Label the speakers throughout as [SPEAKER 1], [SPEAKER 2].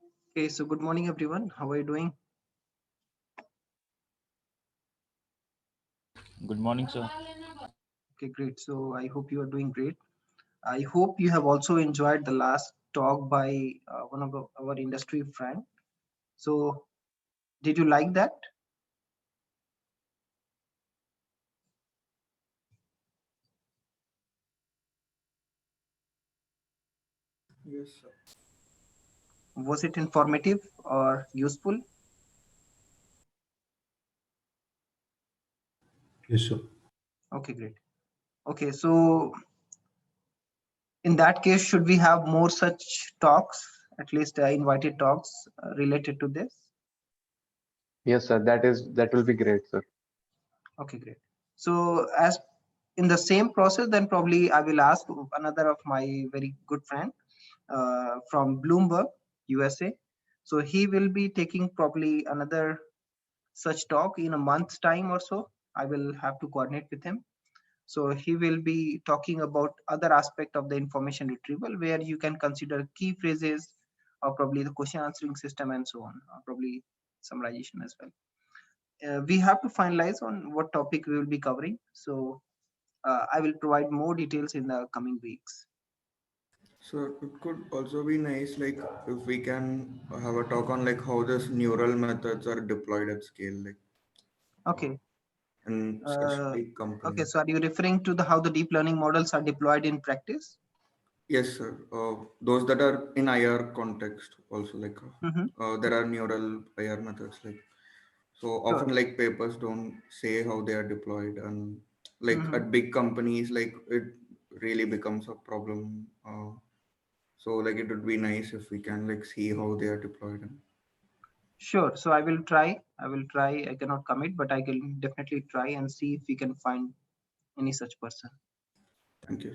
[SPEAKER 1] Okay, so good morning, everyone. How are you doing?
[SPEAKER 2] Good morning, sir.
[SPEAKER 1] Okay, great. So I hope you are doing great. I hope you have also enjoyed the last talk by one of our industry friend. So did you like that?
[SPEAKER 3] Yes, sir.
[SPEAKER 1] Was it informative or useful?
[SPEAKER 4] Yes, sir.
[SPEAKER 1] Okay, great. Okay, so in that case, should we have more such talks, at least invited talks related to this?
[SPEAKER 5] Yes, sir. That will be great, sir.
[SPEAKER 1] Okay, great. So as in the same process, then probably I will ask another of my very good friend from Bloomberg, USA. So he will be taking probably another such talk in a month's time or so. I will have to coordinate with him. So he will be talking about other aspect of the information retrieval where you can consider key phrases or probably the question answering system and so on, or probably summarization as well. We have to finalize on what topic we will be covering. So I will provide more details in the coming weeks.
[SPEAKER 3] So it could also be nice, like if we can have a talk on like how this neural methods are deployed at scale, like uh,
[SPEAKER 1] Okay.
[SPEAKER 3] in such
[SPEAKER 1] Uh,
[SPEAKER 3] big
[SPEAKER 1] okay.
[SPEAKER 3] companies.
[SPEAKER 1] So are you referring to the how the deep learning models are deployed in practice?
[SPEAKER 3] Yes, sir. Those that are in IR context also, like
[SPEAKER 1] Mm-hmm.
[SPEAKER 3] there are neural IR methods, like so often
[SPEAKER 1] Sure.
[SPEAKER 3] like papers don't say how they are deployed, and like
[SPEAKER 1] Mm-hmm.
[SPEAKER 3] at big companies, like it really becomes a problem. So like it would be nice if we can like see how they are deployed. And
[SPEAKER 1] Sure. So I will try. I will try. I cannot commit, but I can definitely try and see if we can find any such person.
[SPEAKER 3] thank you.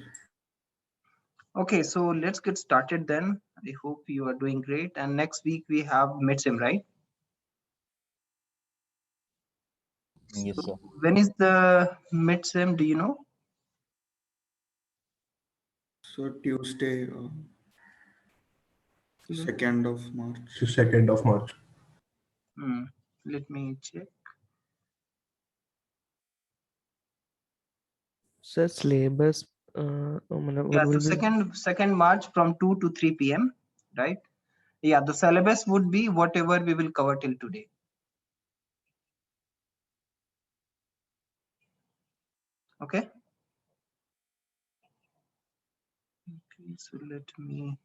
[SPEAKER 1] Okay. So let's get started then. I hope you are doing great. And next week we have midsim, right?
[SPEAKER 2] Yes,
[SPEAKER 1] So
[SPEAKER 2] sir.
[SPEAKER 1] when is the midsim? Do you know?
[SPEAKER 3] So Tuesday,
[SPEAKER 1] Tuesday.
[SPEAKER 3] 2nd of March.
[SPEAKER 4] 2nd of March.
[SPEAKER 1] Hmm. Let me check.
[SPEAKER 6] Sir, syllabus, what
[SPEAKER 1] Yeah. So
[SPEAKER 6] will be?
[SPEAKER 1] second March from 2 to 3 p.m. Right? Yeah. The syllabus would be whatever we will cover till today. Okay. Okay. So let me.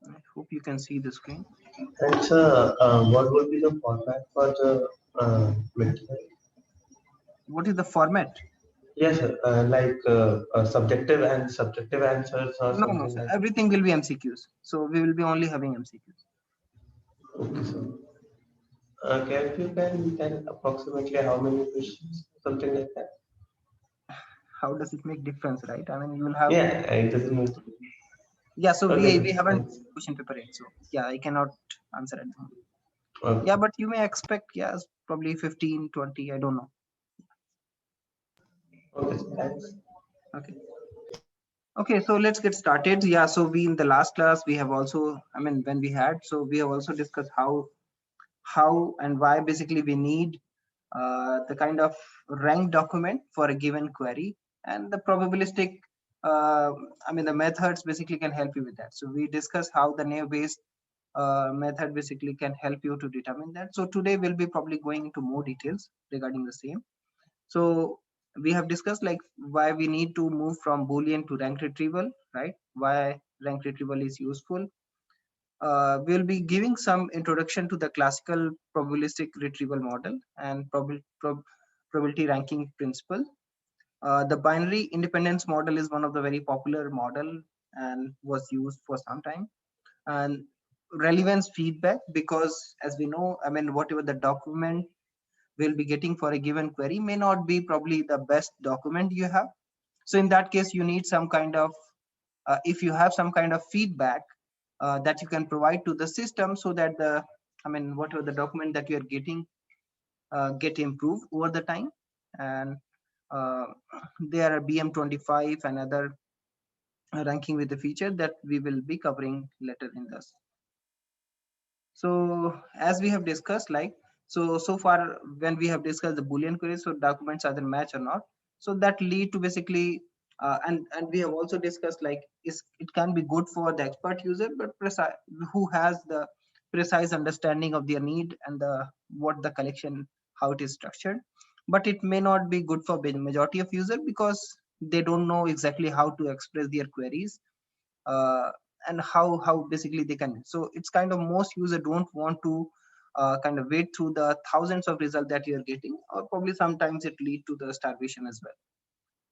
[SPEAKER 1] I hope you can see the screen.
[SPEAKER 4] And sir, what would be the format for the midterm?
[SPEAKER 1] What is the format?
[SPEAKER 4] Yes, sir. Subjective and subjective answers or
[SPEAKER 1] No, no,
[SPEAKER 4] something
[SPEAKER 1] sir.
[SPEAKER 4] like that.
[SPEAKER 1] Everything will be MCQs. So we will be only having MCQs.
[SPEAKER 4] Okay, sir. Can approximately how many questions, something like that?
[SPEAKER 1] How does it make difference, right? I mean, you will have.
[SPEAKER 4] Yeah, it doesn't matter.
[SPEAKER 1] Yeah. So
[SPEAKER 4] Okay,
[SPEAKER 1] we
[SPEAKER 4] sir.
[SPEAKER 1] haven't
[SPEAKER 4] Thanks.
[SPEAKER 1] question paper yet. So yeah, I cannot answer at the moment. Yeah,
[SPEAKER 4] Okay.
[SPEAKER 1] but you may expect yes, probably 15, 20. I don't know.
[SPEAKER 4] Okay, sir. Thanks.
[SPEAKER 1] Okay. Okay. So let's get started. Yeah. So we in the last class we have also. I mean, when we had so we have also discussed how and why basically we need the kind of rank document for a given query and the probabilistic uh, I mean the methods basically can help you with that. So we discuss how the naive based method basically can help you to determine that. So today we'll be probably going into more details regarding the same. So we have discussed like why we need to move from boolean to rank retrieval, right? Why rank retrieval is useful. We'll be giving some introduction to the classical probabilistic retrieval model and probability ranking principle. The binary independence model is one of the very popular model and was used for some time. And relevance feedback, because as we know, I mean, whatever the document we'll be getting for a given query may not be probably the best document you have. So in that case, you need some kind of, if you have some kind of feedback that you can provide to the system so that the, I mean, whatever the document that you are getting get improved over the time. And uh, there are BM25 and other ranking with the feature that we will be covering later in this. So as we have discussed, like, so far when we have discussed the Boolean queries, so documents either match or not. So that lead to basically, and we have also discussed, like, it can be good for the expert user, but precise, who has the precise understanding of their need and the what the collection, how it is structured. But it may not be good for the majority of user because they don't know exactly how to express their queries, uh, and how basically they can. So it's kind of most user don't want to kind of wait through the thousands of results that you're getting, or probably sometimes it lead to the starvation as well.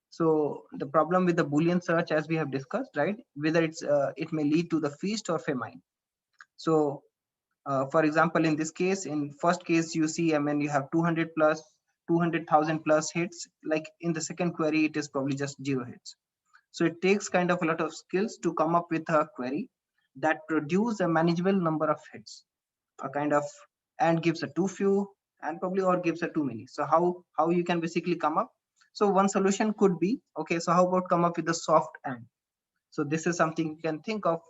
[SPEAKER 1] So the problem with the Boolean search, as we have discussed, right, whether it may lead to the feast or famine. So for example, in this case, in first case, you see, I mean, you have 200 plus 200,000 plus hits. Like in the second query, it is probably just 0 hits. So it takes kind of a lot of skills to come up with a query that produce a manageable number of hits, a kind of, and gives a too few and probably or gives a too many. So how you can basically come up? So one solution could be, okay, so how about come up with a soft and? So this is something you can think of,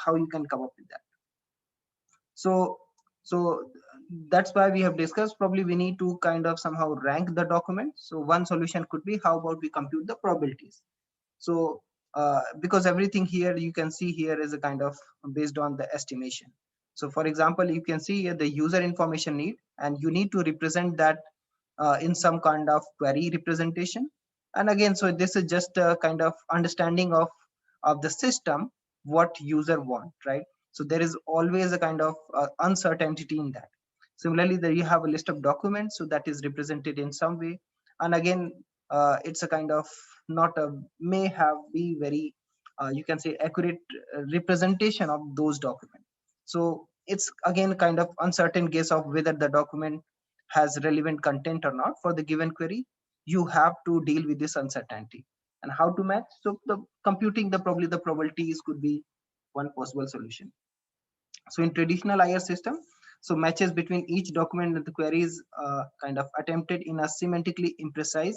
[SPEAKER 1] how you can come up with that. So that's why we have discussed, probably we need to kind of somehow rank the document. So one solution could be, how about we compute the probabilities? So because everything here you can see here is a kind of based on the estimation. So for example, you can see here the user information need, and you need to represent that in some kind of query representation. And again, so this is just a kind of understanding of the system, what user want, right? So there is always a kind of uncertainty in that. Similarly, there you have a list of documents, so that is represented in some way. And again, it's a kind of not a may have be very you can say accurate representation of those documents. So it's again kind of uncertain guess of whether the document has relevant content or not for the given query. You have to deal with this uncertainty. And how to match? So the computing the probably the probabilities could be one possible solution. So in traditional IR system, so matches between each document and the query is kind of attempted in a semantically imprecise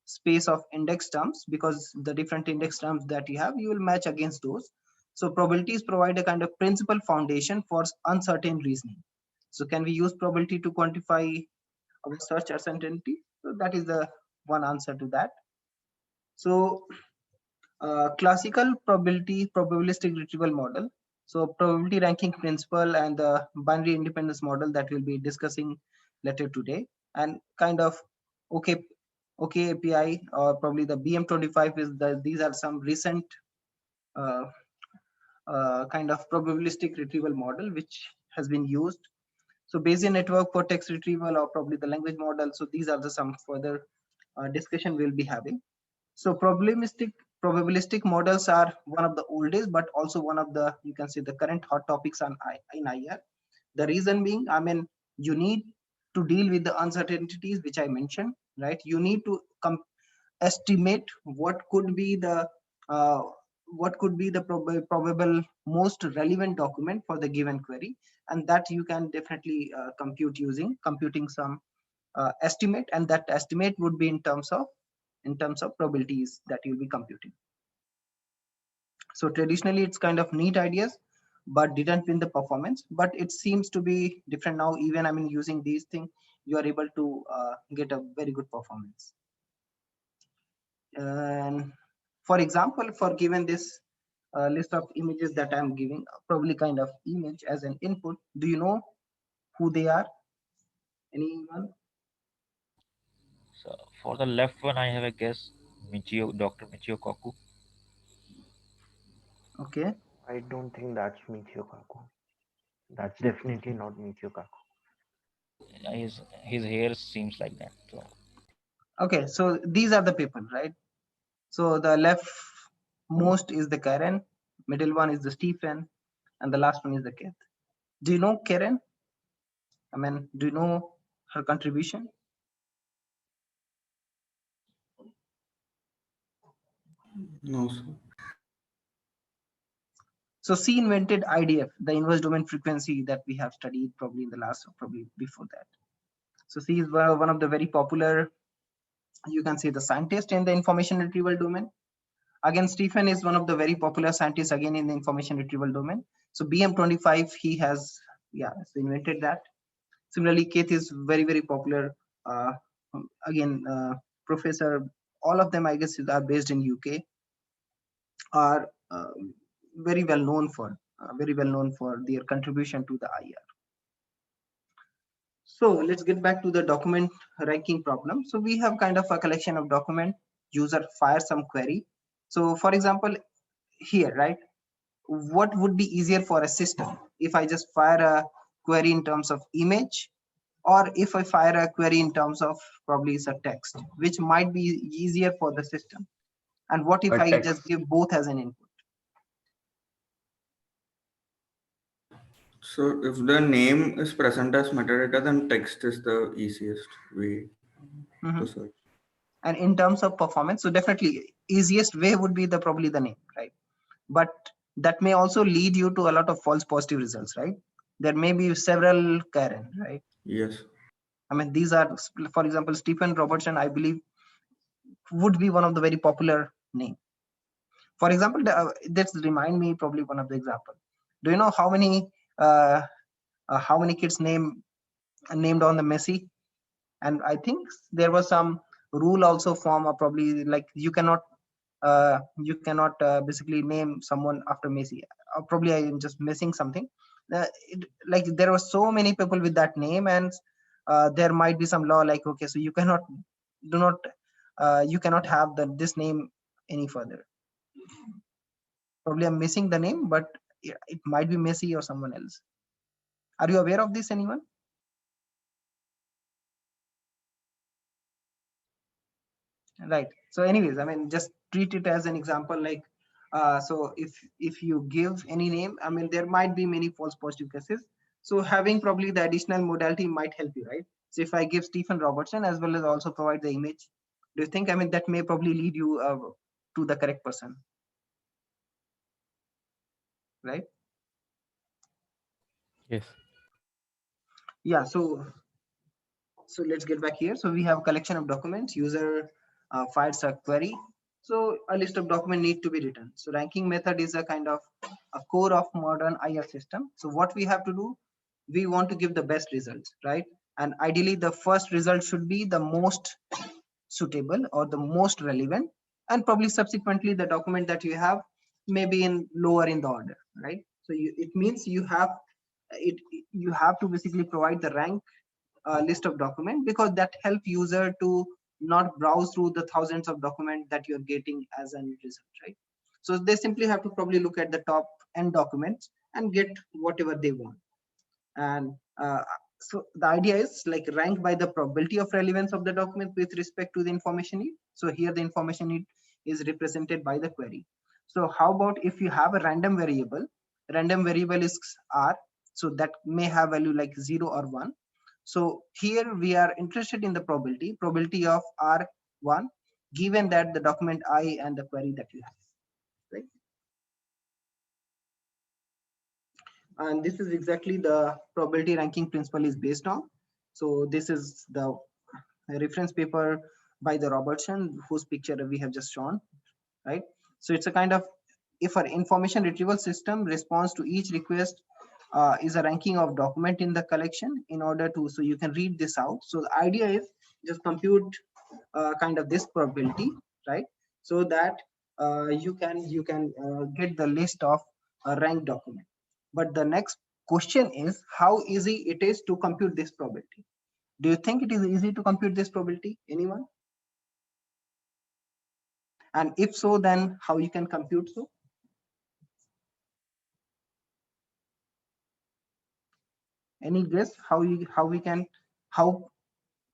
[SPEAKER 1] space of index terms, because the different index terms that you have, you will match against those. So probabilities provide a kind of principal foundation for uncertain reasoning. So can we use probability to quantify our search uncertainty? So that is the one answer to that. So classical probabilistic retrieval model. So probability ranking principle and the binary independence model that we'll be discussing later today, and kind of okay API, or probably the BM25 is these are some recent uh, kind of probabilistic retrieval model which has been used. So Bayesian network for text retrieval, or probably the language model. So these are the some further discussion we'll be having. So probabilistic models are one of the oldest, but also one of the, you can say, the current hot topics in IR. The reason being, I mean, you need to deal with the uncertainties which I mentioned, right? You need to estimate uh, what could be the probable most relevant document for the given query, and that you can definitely compute using computing some estimate, and that estimate would be in terms of probabilities that you'll be computing. So traditionally it's kind of neat ideas, but didn't win the performance. But it seems to be different now. Even I mean, using these things, you are able to get a very good performance. And for example, for given this list of images that I'm giving, probably kind of image as an input, do you know who they are? Anyone?
[SPEAKER 2] So for the left one, I have a guess. Dr. Michio Kaku.
[SPEAKER 1] Okay.
[SPEAKER 6] I don't think that's Michio Kaku. That's definitely not Michio Kaku.
[SPEAKER 2] His hair seems like that. So
[SPEAKER 1] Okay, so these are the people, right? So the left most is the Karen, middle one is the Stephen, and the last one is the Keith. Do you know Karen? I mean, do you know her contribution?
[SPEAKER 3] No, sir.
[SPEAKER 1] So she invented IDF, the inverse domain frequency that we have studied probably in the last, or probably before that. So she is one of the very popular, you can say, the scientist in the information retrieval domain. Again, Stephen is one of the very popular scientists again in the information retrieval domain. So BM25, he has invented that. Similarly, Keith is very, very popular. Again, professor, all of them, I guess, are based in UK, are very well known for their contribution to the IR. So let's get back to the document ranking problem. So we have kind of a collection of document. User fires some query. So for example, here, right, what would be easier for a system if I just fire a query in terms of image, or if I fire a query in terms of probably it's a text, which might be easier for the system? And what if
[SPEAKER 5] A
[SPEAKER 1] I
[SPEAKER 5] text.
[SPEAKER 1] just give both as an input?
[SPEAKER 3] So if the name is present as metadata, then text is the easiest way to search.
[SPEAKER 1] And in terms of performance, so definitely easiest way would be probably the name, right? But that may also lead you to a lot of false positive results, right? There may be several Karen, right?
[SPEAKER 3] Yes.
[SPEAKER 1] I mean, these are, for example, Stephen Robertson, I believe, would be one of the very popular name. For example, let's remind me probably one of the example. Do you know how many kids named on the Messi? And I think there was some rule also from probably like you cannot basically name someone after Messi. Probably I am just missing something. Like there were so many people with that name, and there might be some law like, okay, so you cannot have this name any further. Probably I'm missing the name, but it might be Messi or someone else. Are you aware of this, anyone? Right. So anyways, I mean, just treat it as an example. Like, so if you give any name, I mean, there might be many false positive cases. So having probably the additional modality might help you, right? So if I give Stephen Robertson as well as also provide the image, do you think, I mean, that may probably lead you to the correct person, right?
[SPEAKER 2] Yes.
[SPEAKER 1] Yeah. So let's get back here. So we have a collection of documents. User fires a query. So a list of documents need to be written. So ranking method is a kind of a core of modern IR system. So what we have to do, we want to give the best results, right? And ideally the first result should be the most suitable or the most relevant, and probably subsequently the document that you have may be in lower in the order, right? So it means you have to basically provide the rank list of document, because that help user to not browse through the thousands of documents that you're getting as a result, right? So they simply have to probably look at the top end documents and get whatever they want. And so the idea is like rank by the probability of relevance of the document with respect to the information need. So here the information need is represented by the query. So how about if you have a random variable is R, so that may have value like 0 or 1. So here we are interested in the probability of R1, given that the document I and the query that you have, right? And this is exactly the probability ranking principle is based on. So this is the reference paper by the Robertson, whose picture we have just shown, right? So it's a kind of, if our information retrieval system responds to each request is a ranking of document in the collection in order to, so you can read this out. So the idea is just compute kind of this probability, right? So that you can get the list of ranked document. But the next question is how easy it is to compute this probability. Do you think it is easy to compute this probability? Anyone? And if so, then how you can compute so? Any guess how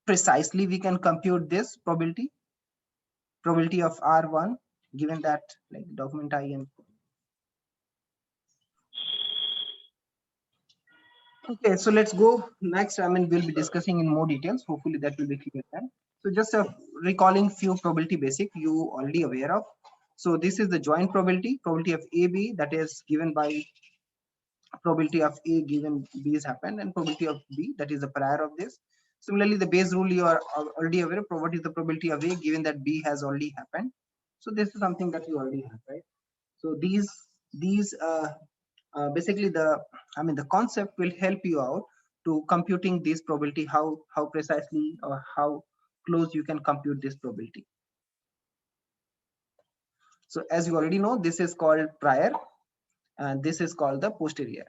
[SPEAKER 1] precisely we can compute this probability of R1, given that like document I and okay, so let's go next. I mean, we'll be discussing in more details. Hopefully that will be clear then. So just recalling few probability basic you already aware of. So this is the joint probability of AB, that is given by probability of A given B has happened, and probability of B, that is the prior of this. Similarly, the Bayes rule you are already aware of. What is the probability of A given that B has already happened? So this is something that you already have, right? So these basically the concept will help you out to computing this probability, how precisely or how close you can compute this probability. So as you already know, this is called prior and this is called the posterior.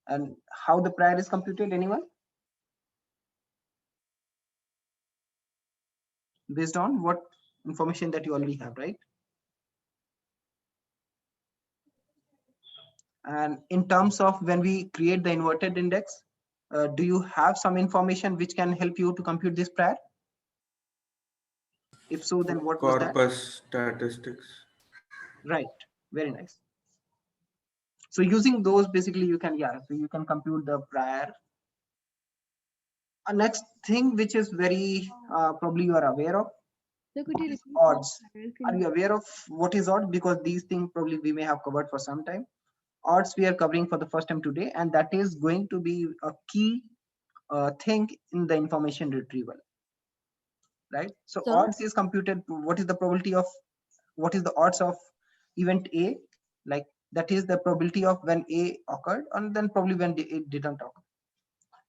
[SPEAKER 1] And how the prior is computed, anyone? Based on what information that you already have, right? And in terms of when we create the inverted index, do you have some information which can help you to compute this prior? If so, then what was that?
[SPEAKER 3] Corpus statistics.
[SPEAKER 1] Right, very nice. So using those, basically you can, so you can compute the prior. Next thing which is very probably you are aware of,
[SPEAKER 7] So could you repeat
[SPEAKER 1] odds.
[SPEAKER 7] prior
[SPEAKER 1] Are you aware of what is odds? Because these things probably we may have covered for some time. Odds we are covering for the first time today, and that is going to be a key thing in the information retrieval, right? So
[SPEAKER 7] Sir?
[SPEAKER 1] odds is computed. What is the probability of, what is the odds of event A? Like that is the probability of when A occurred, and then probably when it didn't occur.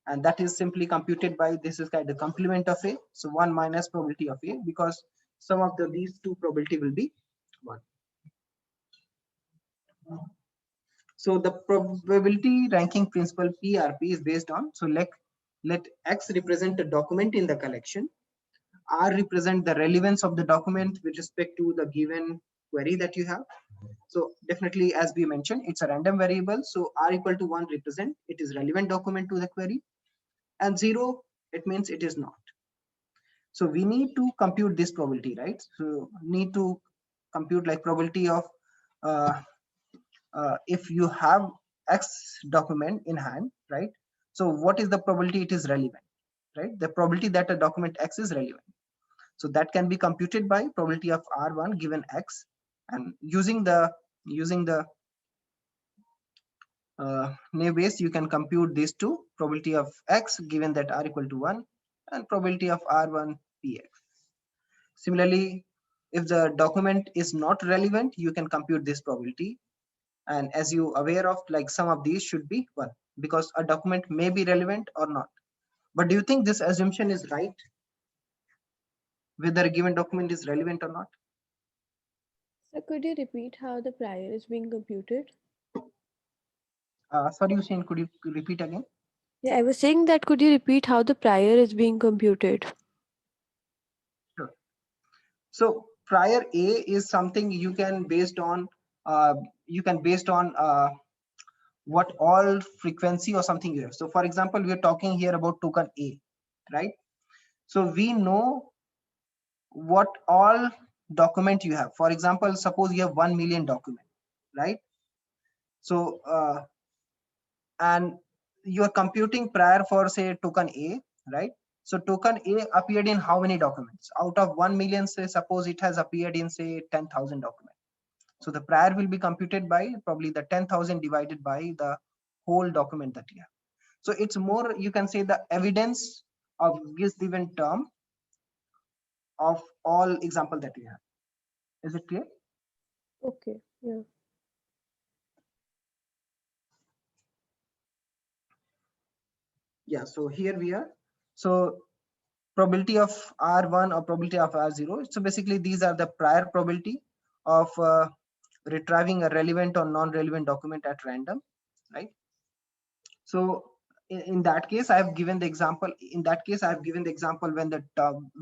[SPEAKER 1] And that is simply computed by, this is kind of the complement of A. So 1 minus probability of A, because sum of these two probability will be 1. So the probability ranking principle PRP is based on, so let X represent a document in the collection, R represent the relevance of the document with respect to the given query that you have. So definitely, as we mentioned, it's a random variable. So R equal to 1 represent it is relevant document to the query, and 0 it means it is not. So we need to compute this probability, right? So need to compute like probability of if you have X document in hand, right? So what is the probability it is relevant, right? The probability that a document X is relevant. So that can be computed by probability of R1 given X, and using the naive Bayes, you can compute these two, probability of X given that R equal to 1 and probability of R1 Px. Similarly, if the document is not relevant, you can compute this probability. And as you aware of, like some of these should be 1 because a document may be relevant or not. But do you think this assumption is right? Whether a given document is relevant or not?
[SPEAKER 7] So could you repeat how the prior is being computed?
[SPEAKER 1] Sorry, Hussein, could you repeat again?
[SPEAKER 7] Yeah, I was saying that could you repeat how the prior is being computed?
[SPEAKER 1] Sure. So prior A is something you can based on what all frequency or something you have. So for example, we are talking here about token A, right? So we know what all document you have. For example, suppose you have 1 million document, right? So and you are computing prior for say token A, right? So token A appeared in how many documents? Out of 1 million, say suppose it has appeared in say 10,000 documents. So the prior will be computed by probably the 10,000 divided by the whole document that you have. So it's more, you can say, the evidence of this given term of all example that we have. Is it clear?
[SPEAKER 7] Okay, yeah.
[SPEAKER 1] Yeah, so here we are. So probability of R1 or probability of R0. So basically these are the prior probability of retrieving a relevant or non-relevant document at random, right? So in that case, I have given the example. In that case, I have given the example when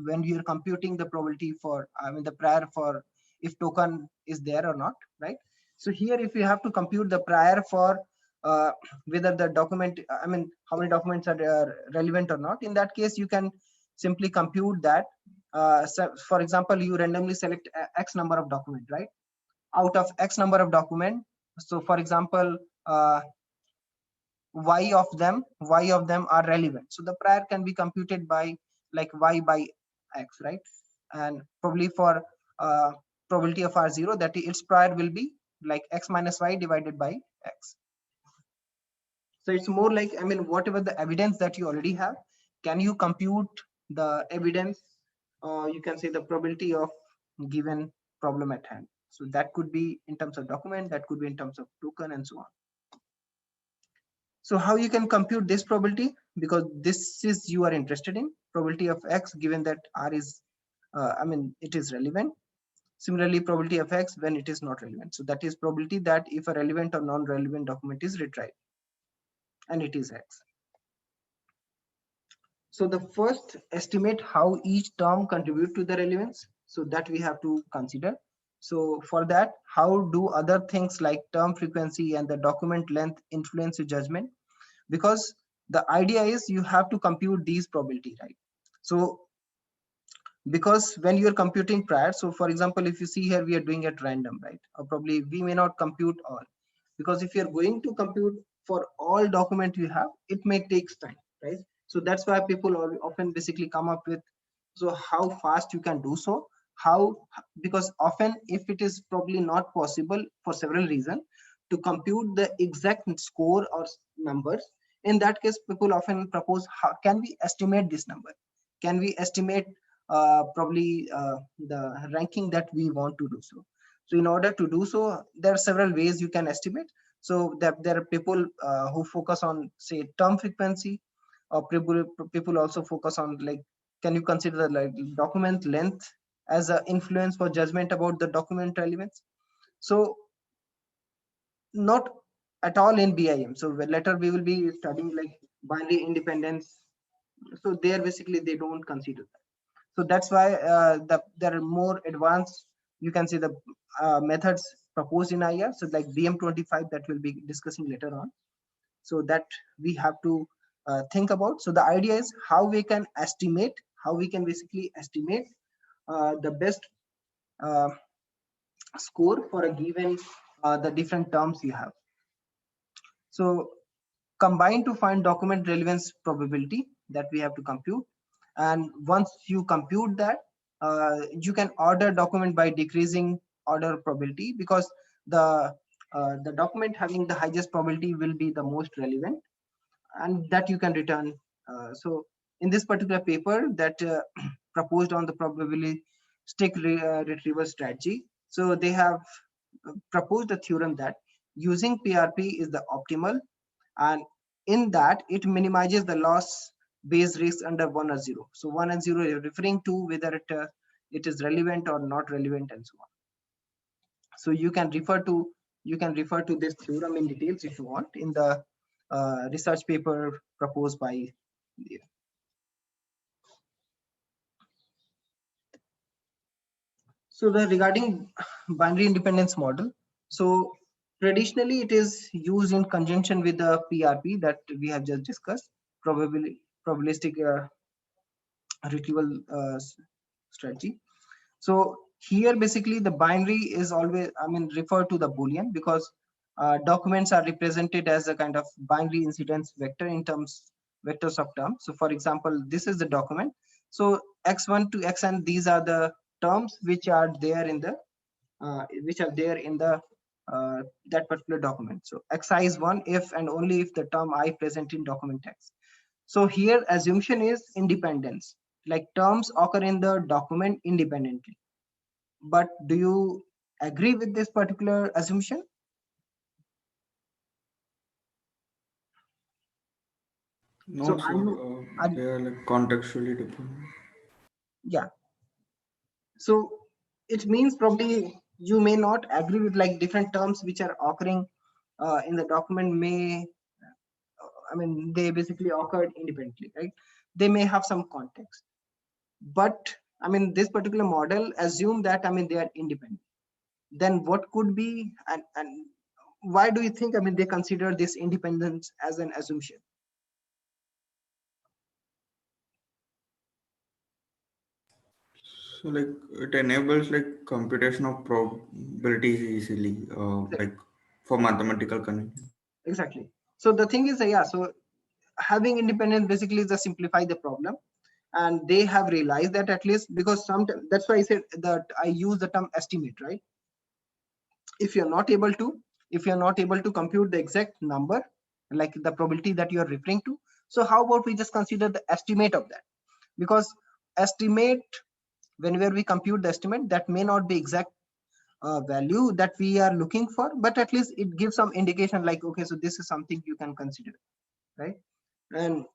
[SPEAKER 1] when you're computing the probability for, the prior for if token is there or not, right? So here, if you have to compute the prior for whether the document, how many documents are relevant or not, in that case, you can simply compute that. So for example, you randomly select X number of document, right? Out of X number of document. So for example, y of them are relevant. So the prior can be computed by like y by x, right? And probably for probability of R0, that its prior will be like x minus y divided by x. So it's more like, whatever the evidence that you already have, can you compute the evidence, you can say the probability of given problem at hand. So that could be in terms of document, that could be in terms of token, and so on. So how you can compute this probability, because this is you are interested in probability of X given that R is, it is relevant. Similarly, probability of X when it is not relevant. So that is probability that if a relevant or non-relevant document is retrieved, and it is X. So the first estimate how each term contribute to the relevance. So that we have to consider. So for that, how do other things like term frequency and the document length influence your judgment? Because the idea is you have to compute these probability, right? So because when you're computing prior, so for example, if you see here, we are doing at random, right? Or probably we may not compute all, because if you're going to compute for all document you have, it may take time, right? So that's why people often basically come up with, so how fast you can do so, because often if it is probably not possible for several reasons to compute the exact score or numbers, in that case people often propose, how can we estimate this number? Can we estimate the ranking that we want to do so? So in order to do so, there are several ways you can estimate. So there are people who focus on, say, term frequency, or people also focus on, like, can you consider the like document length as an influence for judgment about the document relevance? So not at all in BIM. So later we will be studying like binary independence. So there basically they don't consider that. So that's why there are more advanced, you can see the methods proposed in IR. So like BM25 that we'll be discussing later on. So that we have to think about. So the idea is how we can estimate, how we can basically estimate the best score for a given the different terms you have. So combine to find document relevance probability that we have to compute. And once you compute that, you can order document by decreasing order probability, because the document having the highest probability will be the most relevant, and that you can return. So in this particular paper that proposed on the probabilistic retrieval strategy, so they have proposed a theorem that using PRP is the optimal, and in that it minimizes the loss based risk under 1 or 0. So 1 and 0 are referring to whether it is relevant or not relevant, and so on. So you can refer to this theorem in details if you want in the research paper proposed by. So regarding binary independence model, so traditionally it is used in conjunction with the PRP that we have just discussed, probabilistic retrieval strategy. So here basically the binary is always, referred to the Boolean, because documents are represented as a kind of binary incidence vector in vectors of terms. So for example, this is the document. So x1 to xn, these are the terms which are there in the that particular document. So xi is 1 if and only if the term I present in document x. So here assumption is independence, like terms occur in the document independently. But do you agree with this particular assumption?
[SPEAKER 3] No,
[SPEAKER 1] So
[SPEAKER 3] sir, they are like contextually different.
[SPEAKER 1] Yeah. So it means probably you may not agree with like different terms which are occurring in the document they basically occurred independently, right? They may have some context, but this particular model assume that they are independent. Then what could be, and why do you think they consider this independence as an assumption?
[SPEAKER 3] So like it enables like computation of probabilities easily, like for mathematical convenience.
[SPEAKER 1] Exactly. So the thing is, so having independence basically is to simplify the problem, and they have realized that, at least because sometimes, that's why I said that I use the term estimate, right? If you're not able to compute the exact number, like the probability that you're referring to, so how about we just consider the estimate of that? Because estimate, whenever we compute the estimate, that may not be exact value that we are looking for, but at least it gives some indication like, okay, so this is something you can consider, right? And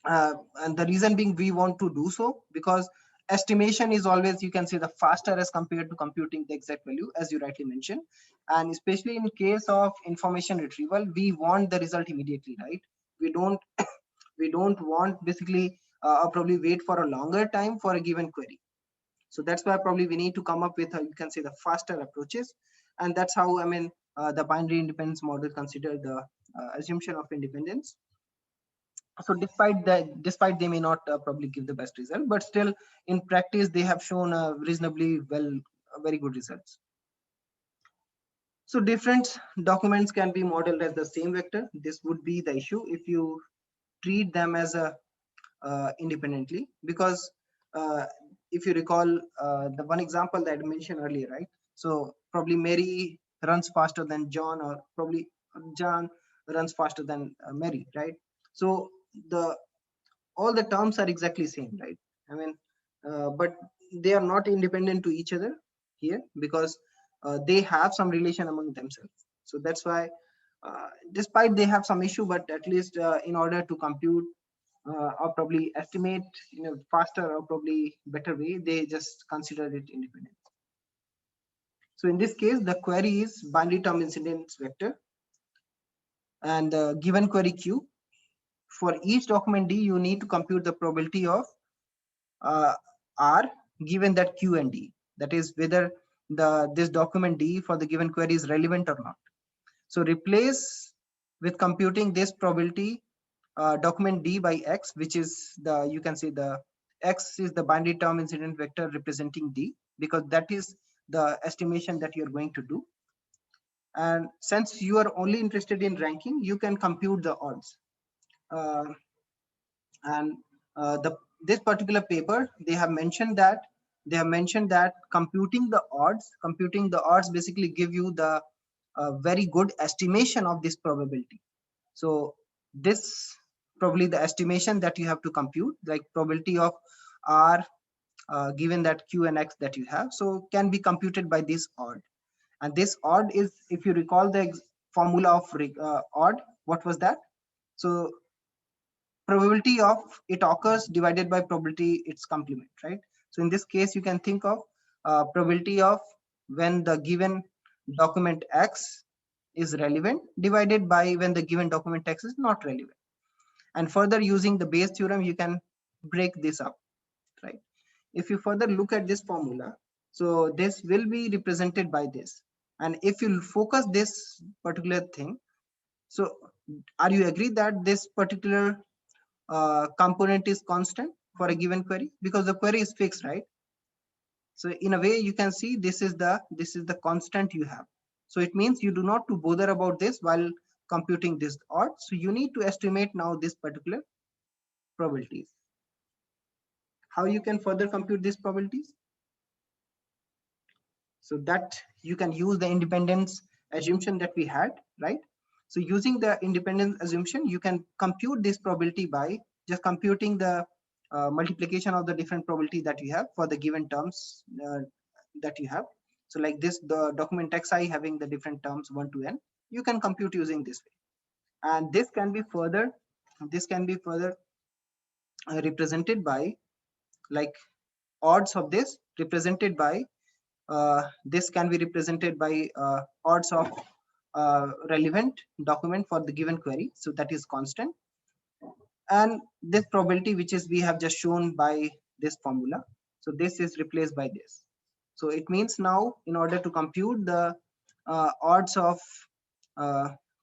[SPEAKER 1] the reason being we want to do so because estimation is always, you can say, the faster as compared to computing the exact value, as you rightly mentioned. And especially in case of information retrieval, we want the result immediately, right? We don't we don't want basically probably wait for a longer time for a given query. So that's why probably we need to come up with you can say the faster approaches. And that's how, I mean, the binary independence model consider the assumption of independence. So despite they may not probably give the best result, but still in practice they have shown reasonably well very good results. So different documents can be modeled as the same vector. This would be the issue if you treat them as a independently, because if you recall the one example that I mentioned earlier, right? So probably Mary runs faster than John, or probably John runs faster than Mary, right? So the all the terms are exactly same, right? I mean, but they are not independent to each other here because they have some relation among themselves. So that's why despite they have some issue, but at least in order to compute or probably estimate in a faster or probably better way, they just consider it independent. So in this case, the query is binary term incidence vector, and given query Q, for each document D, you need to compute the probability of R given that Q and D, that is whether this document D for the given query is relevant or not. So replace with computing this probability document D by X, which is the, you can say the X is the binary term incident vector representing D, because that is the estimation that you're going to do. And since you are only interested in ranking, you can compute the odds. This particular paper, they have mentioned that computing the odds basically give you the very good estimation of this probability. So this probably the estimation that you have to compute, like probability of R given that Q and X that you have, so can be computed by this odd. And this odd is, if you recall the formula of odd, what was that? So probability of it occurs divided by probability its complement, right? So in this case, you can think of probability of when the given document X is relevant divided by when the given document X is not relevant. And further, using the Bayes theorem, you can break this up, right? If you further look at this formula, so this will be represented by this. And if you focus this particular thing, so are you agree that this particular component is constant for a given query, because the query is fixed, right? So in a way, you can see this is the constant you have. So it means you do not to bother about this while computing this odd. So you need to estimate now this particular probabilities. How you can further compute these probabilities? So that you can use the independence assumption that we had, right? So using the independence assumption, you can compute this probability by just computing the multiplication of the different probability that you have for the given terms that you have. So like this, the document xi having the different terms 1 to n, you can compute using this way. And this can be further represented by like odds of this represented by this can be represented by odds of relevant document for the given query. So that is constant. And this probability, which is we have just shown by this formula. So this is replaced by this. So it means now in order to compute the odds of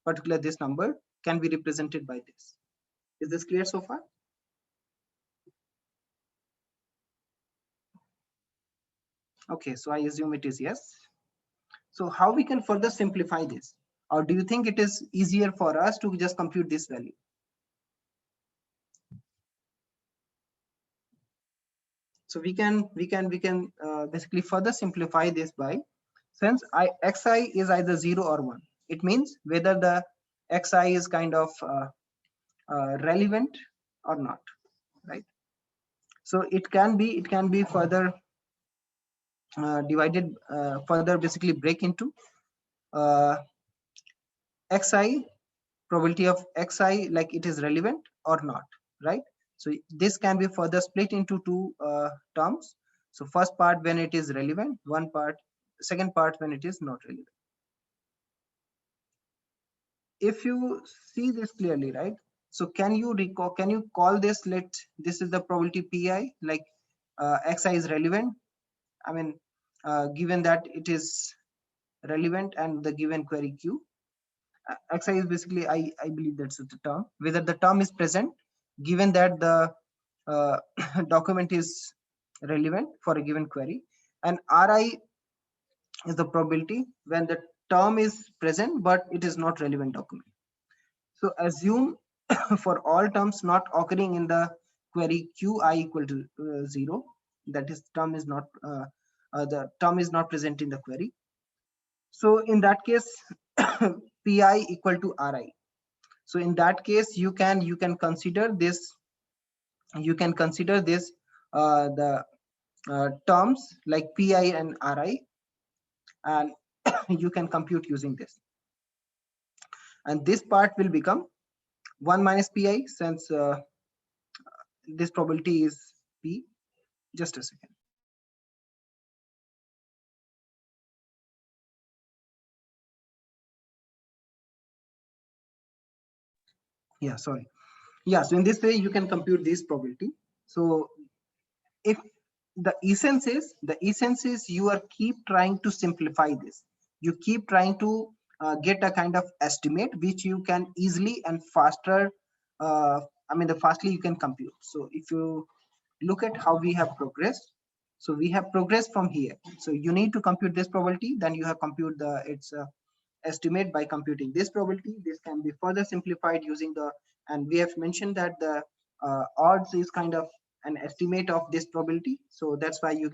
[SPEAKER 1] particular this number can be represented by this. Is this clear so far? Okay, so I assume it is yes. So how we can further simplify this? Or do you think it is easier for us to just compute this value? So we can basically further simplify this by, since xi is either 0 or 1, it means whether the xi is kind of relevant or not, right? So it can be further divided further basically break into xi, probability of xi, like it is relevant or not, right? So this can be further split into two terms. So first part when it is relevant, one part, second part when it is not relevant. If you see this clearly, right? So can you recall, can you call this, this is the probability pi, like xi is relevant. I mean, given that it is relevant and the given query q, xi is basically, I believe that's the term, whether the term is present given that the document is relevant for a given query, and ri is the probability when the term is present but it is not relevant document. So assume for all terms not occurring in the query qi equal to 0, that is term is not the term is not present in the query. So in that case pi equal to ri. So in that case you can consider this, the terms like pi and ri, and you can compute using this, and this part will become 1 minus pi, since this probability is p. Just a second. Yeah, sorry. Yeah, so in this way you can compute this probability. So if the essence is you are keep trying to simplify this, you keep trying to get a kind of estimate which you can easily and faster, I mean the fastly you can compute. So if you look at how we have progressed, so we have progressed from here. So you need to compute this probability, then you have compute the its estimate by computing this probability. This can be further simplified using the, and we have mentioned that the odds is kind of an estimate of this probability. So that's why you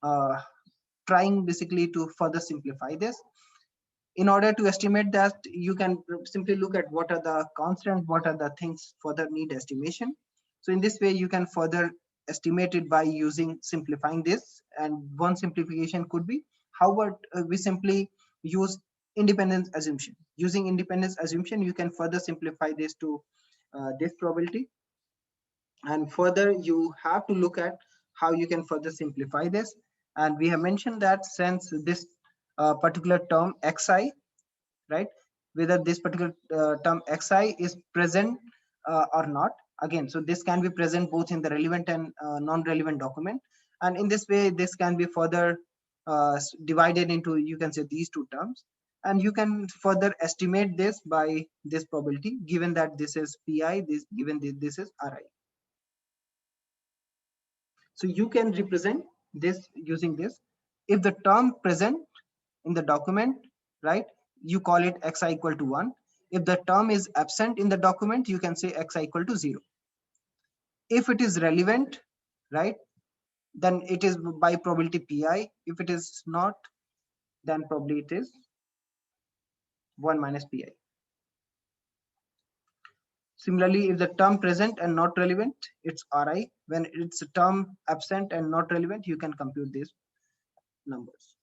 [SPEAKER 1] are trying basically to further simplify this. In order to estimate that, you can simply look at what are the constants, what are the things further need estimation. So in this way you can further estimate it by using simplifying this. And one simplification could be, how about we simply use independence assumption. Using independence assumption you can further simplify this to this probability, and further you have to look at how you can further simplify this. And we have mentioned that since this particular term xi, right, whether this particular term xi is present or not, again, so this can be present both in the relevant and non-relevant document, and in this way this can be further divided into, you can say, these two terms, and you can further estimate this by this probability, given that this is pi, this given this is ri. So you can represent this using this. If the term present in the document, right, you call it xi equal to 1. If the term is absent in the document, you can say xi equal to 0. If it is relevant, right, then it is by probability pi. If it is not, then probably it is 1 minus pi. Similarly, if the term present and not relevant, it's ri. When it's a term absent and not relevant, you can compute these numbers.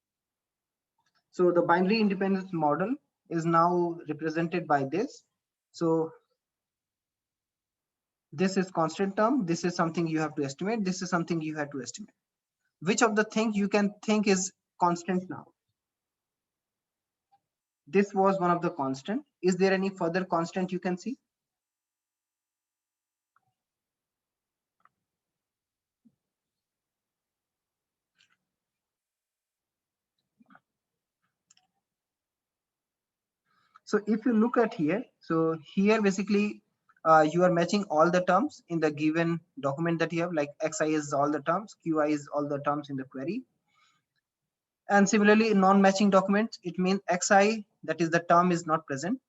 [SPEAKER 1] So the binary independence model is now represented by this. So this is constant term, this is something you have to estimate, this is something you have to estimate. Which of the things you can think is constant now? This was one of the constant. Is there any further constant you can see? So if you look at here, so here basically you are matching all the terms in the given document that you have, like xi is all the terms, qi is all the terms in the query. And similarly in non-matching documents, it means xi, that is the term, is not present,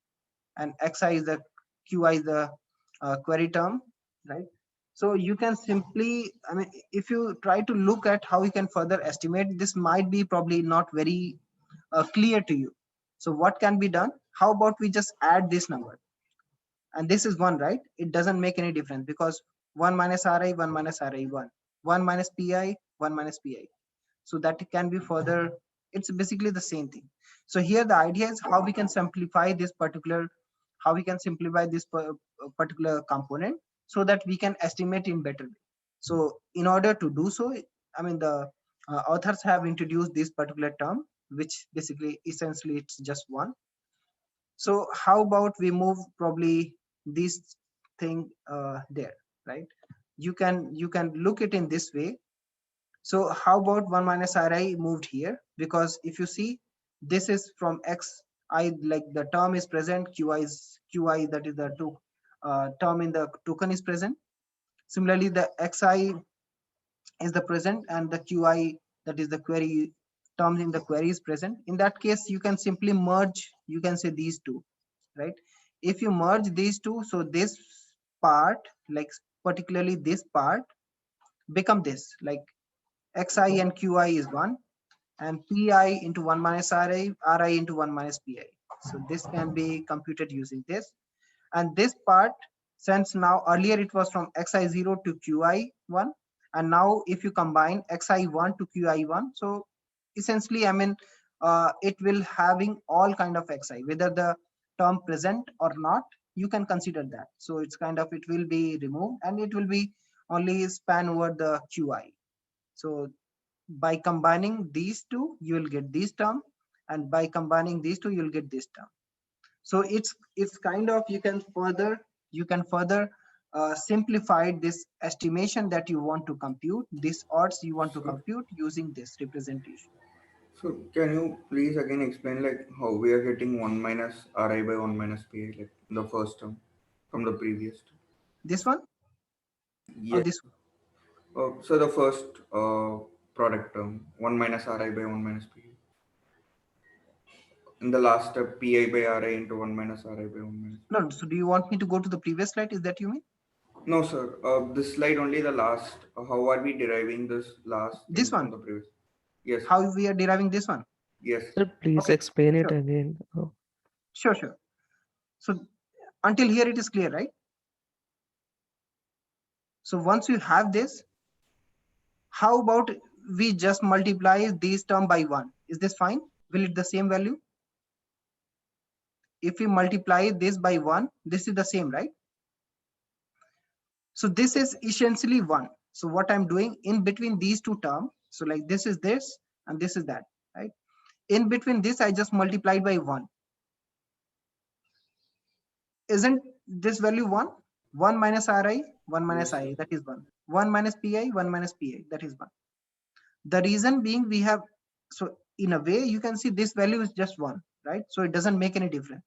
[SPEAKER 1] and xi is the qi is the query term, right? So you can simply, I mean, if you try to look at how you can further estimate, this might be probably not very clear to you. So what can be done? How about we just add this number? And this is 1, right? It doesn't make any difference, because 1 minus ri, 1 minus ri, 1. 1 minus pi, 1 minus pi. so that it can be further, it's basically the same thing. So here the idea is how we can simplify this particular, particular component so that we can estimate in better way. So in order to do so, I mean, the authors have introduced this particular term, which basically essentially it's just one. So how about we move probably this thing there, right? You can look it in this way. So how about 1 minus ri moved here? Because if you see, this is from xi, like the term is present, qi, that is the term in the token is present. Similarly, the xi is the present and the qi, that is the query term in the query, is present. In that case, you can simply merge, you can say these two, right? If you merge these two, so this part, like particularly this part, become this, like xi and qi is 1, and pi into 1 minus ri into 1 minus pi. So this can be computed using this. And this part, since now earlier it was from xi0 to qi1, and now if you combine xi1 to qi1, so essentially, I mean, it will having all kind of xi, whether the term present or not, you can consider that. So it's kind of, it will be removed and it will be only span over the qi. So by combining these two, you will get this term, and by combining these two, you'll get this term. So it's kind of, you can further simplify this estimation that you want to compute, this odds you want to compute using this representation.
[SPEAKER 3] So can you please again explain like how we are getting 1 minus ri by 1 minus pi, like the first term from the previous term?
[SPEAKER 1] This one or
[SPEAKER 3] Yes.
[SPEAKER 1] this one?
[SPEAKER 3] So the first product term, 1 minus ri by 1 minus pi. In the last step, pi by ri into 1 minus ri by 1 minus.
[SPEAKER 1] No, so do you want me to go to the previous slide? Is that you mean?
[SPEAKER 3] No, sir. This slide only the last. How are we deriving this last?
[SPEAKER 1] This
[SPEAKER 3] thing
[SPEAKER 1] one?
[SPEAKER 3] from the previous? Yes.
[SPEAKER 1] How we are deriving this one?
[SPEAKER 3] Yes.
[SPEAKER 8] Sir, please
[SPEAKER 1] Okay,
[SPEAKER 8] explain it
[SPEAKER 1] sure.
[SPEAKER 8] again. Oh.
[SPEAKER 1] Sure. So until here it is clear, right? So once you have this, how about we just multiply these term by 1? Is this fine? Will it the same value? If we multiply this by 1, this is the same, right? So this is essentially 1. So what I'm doing in between these two terms, so like this is this and this is that, right? In between this, I just multiplied by 1. Isn't this value 1? 1 minus ri, 1 minus
[SPEAKER 3] Yes,
[SPEAKER 1] I,
[SPEAKER 3] sir.
[SPEAKER 1] that is 1. 1 minus pi, 1 minus pi, that is 1. The reason being we have, so in a way you can see this value is just 1, right? So it doesn't make any difference.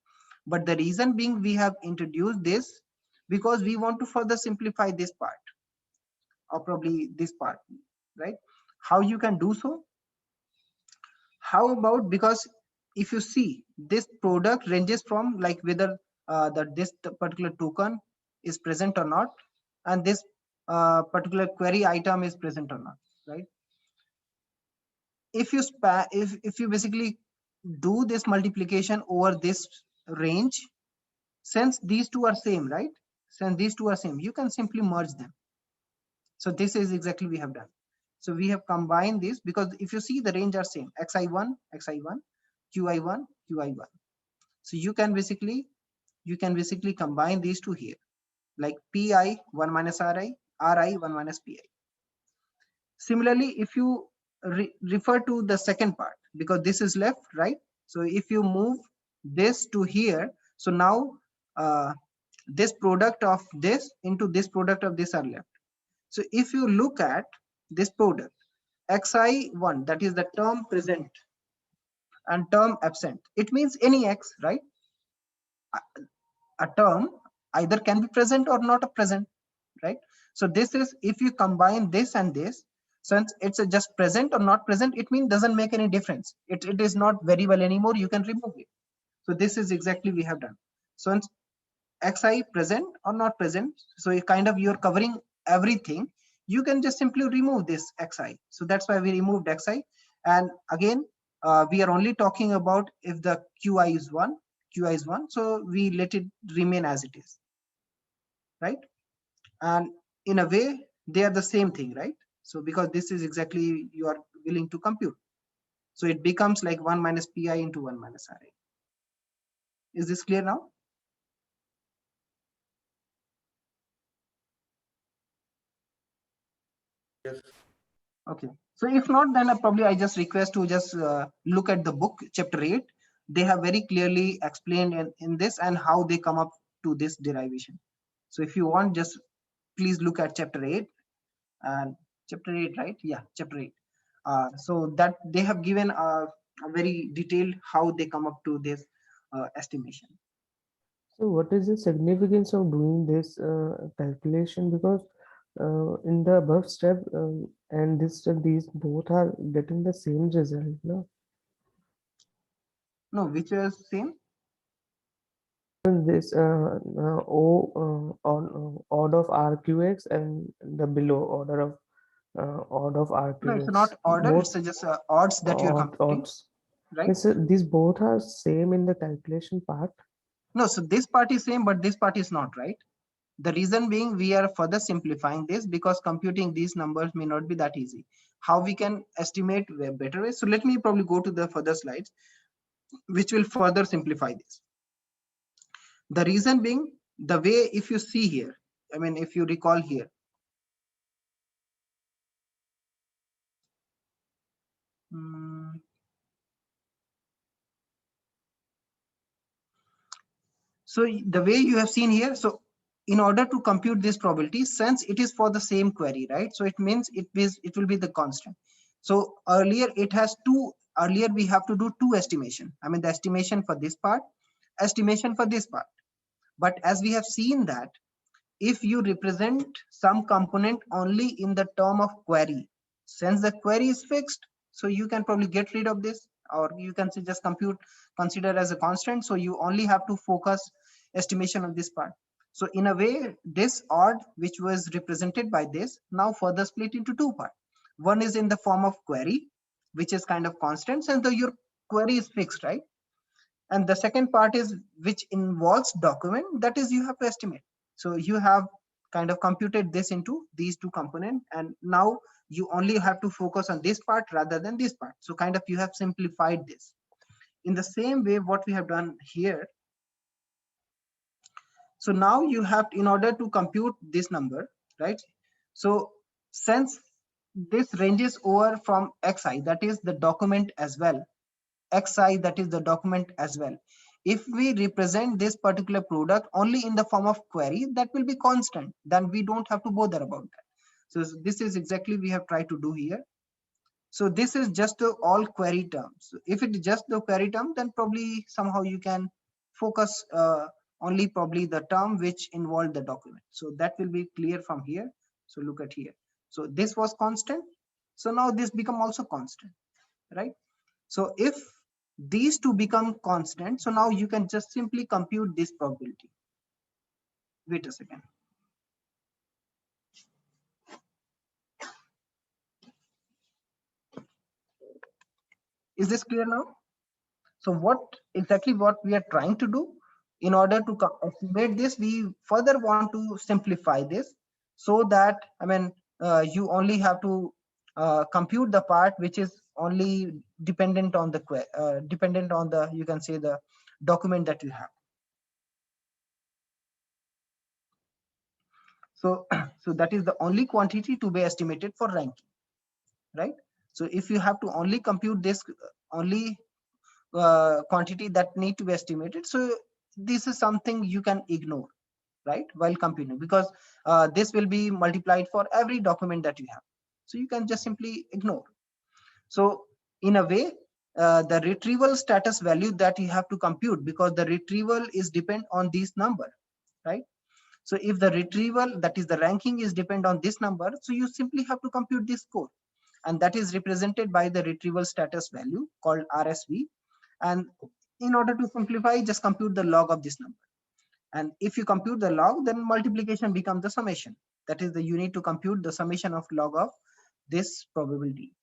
[SPEAKER 1] But the reason being we have introduced this because we want to further simplify this part, or probably this part, right? How you can do so? How about, because if you see this product ranges from like whether this particular token is present or not, and this particular query item is present or not, right? If you basically do this multiplication over this range, since these two are same, right? Since these two are same, you can simply merge them. So this is exactly we have done. So we have combined this because if you see the range are same, xi1, qi1, qi1. So you can basically combine these two here, like pi 1 minus ri 1 minus pi. Similarly, if you refer to the second part, because this is left, right? So if you move this to here, so now this product of this into this product of this are left. So if you look at this product, xi1, that is the term present and term absent, it means any x, right? A term either can be present or not a present, right? So this is, if you combine this and this, since it's a just present or not present, it means doesn't make any difference. It is not variable anymore, you can remove it. So this is exactly we have done. So xi present or not present, so you kind of, you're covering everything, you can just simply remove this xi. So that's why we removed xi. And again, we are only talking about if the qi is 1, so we let it remain as it is, right? And in a way they are the same thing, right? So because this is exactly you are willing to compute. So it becomes like 1 minus pi into 1 minus Ra. Is this clear now?
[SPEAKER 3] Yes.
[SPEAKER 1] Okay. So if not, then I just request to just look at the book, chapter 8. They have very clearly explained in this and how they come up to this derivation. So if you want, just please look at chapter 8 and chapter 8, right? Yeah, chapter 8. So that they have given a very detailed how they come up to this estimation.
[SPEAKER 8] So what is the significance of doing this calculation? Because in the above step and this step, these both are getting the same result, no?
[SPEAKER 1] No, which is same.
[SPEAKER 8] And this odd of RQX and the below order of
[SPEAKER 1] No, it's
[SPEAKER 8] RQX.
[SPEAKER 1] not order.
[SPEAKER 8] Both
[SPEAKER 1] It's just odds that you're computing,
[SPEAKER 8] odds.
[SPEAKER 1] right?
[SPEAKER 8] Yes, sir, these both are same in the calculation part.
[SPEAKER 1] No, so this part is same, but this part is not, right? The reason being we are further simplifying this because computing these numbers may not be that easy. How we can estimate a better way? So let me probably go to the further slides, which will further simplify this. The reason being the way, if you see here, I mean, if you recall here, so the way you have seen here, so in order to compute this probability, since it is for the same query, right? So it means it will be the constant. So earlier we have to do two estimation. I mean the estimation for this part, estimation for this part. But as we have seen that if you represent some component only in the term of query, since the query is fixed, so you can probably get rid of this, or you can say just consider as a constant. So you only have to focus estimation of this part. So in a way, this odd, which was represented by this, now further split into two parts. One is in the form of query, which is kind of constant, since your query is fixed, right? And the second part is which involves document, that is you have to estimate. So you have kind of computed this into these two components, and now you only have to focus on this part rather than this part. So kind of you have simplified this. In the same way, what we have done here, so now you have, in order to compute this number, right? So since this ranges over from xi, that is the document as well, xi, that is the document as well. If we represent this particular product only in the form of query, that will be constant, then we don't have to bother about that. So this is exactly we have tried to do here. So this is just all query terms. So if it is just the query term, then probably somehow you can focus only probably the term which involved the document. So that will be clear from here. So look at here. So this was constant. So now this become also constant, right? So if these two become constant, so now you can just simply compute this probability. Wait a second. Is this clear now? So what exactly what we are trying to do in order to estimate this, we further want to simplify this so that, I mean, you only have to compute the part which is only dependent on the you can say the document that you have. So so that is the only quantity to be estimated for ranking, right? So if you have to only compute this only quantity that need to be estimated, so this is something you can ignore, right, while computing, because this will be multiplied for every document that you have, so you can just simply ignore. So in a way, the retrieval status value that you have to compute, because the retrieval is depend on this number, right? So if the retrieval, that is the ranking, is depend on this number, so you simply have to compute this score, and that is represented by the retrieval status value called RSV. And in order to simplify, just compute the log of this number. And if you compute the log, then multiplication becomes the summation. That is, you need to compute the summation of log of this probability.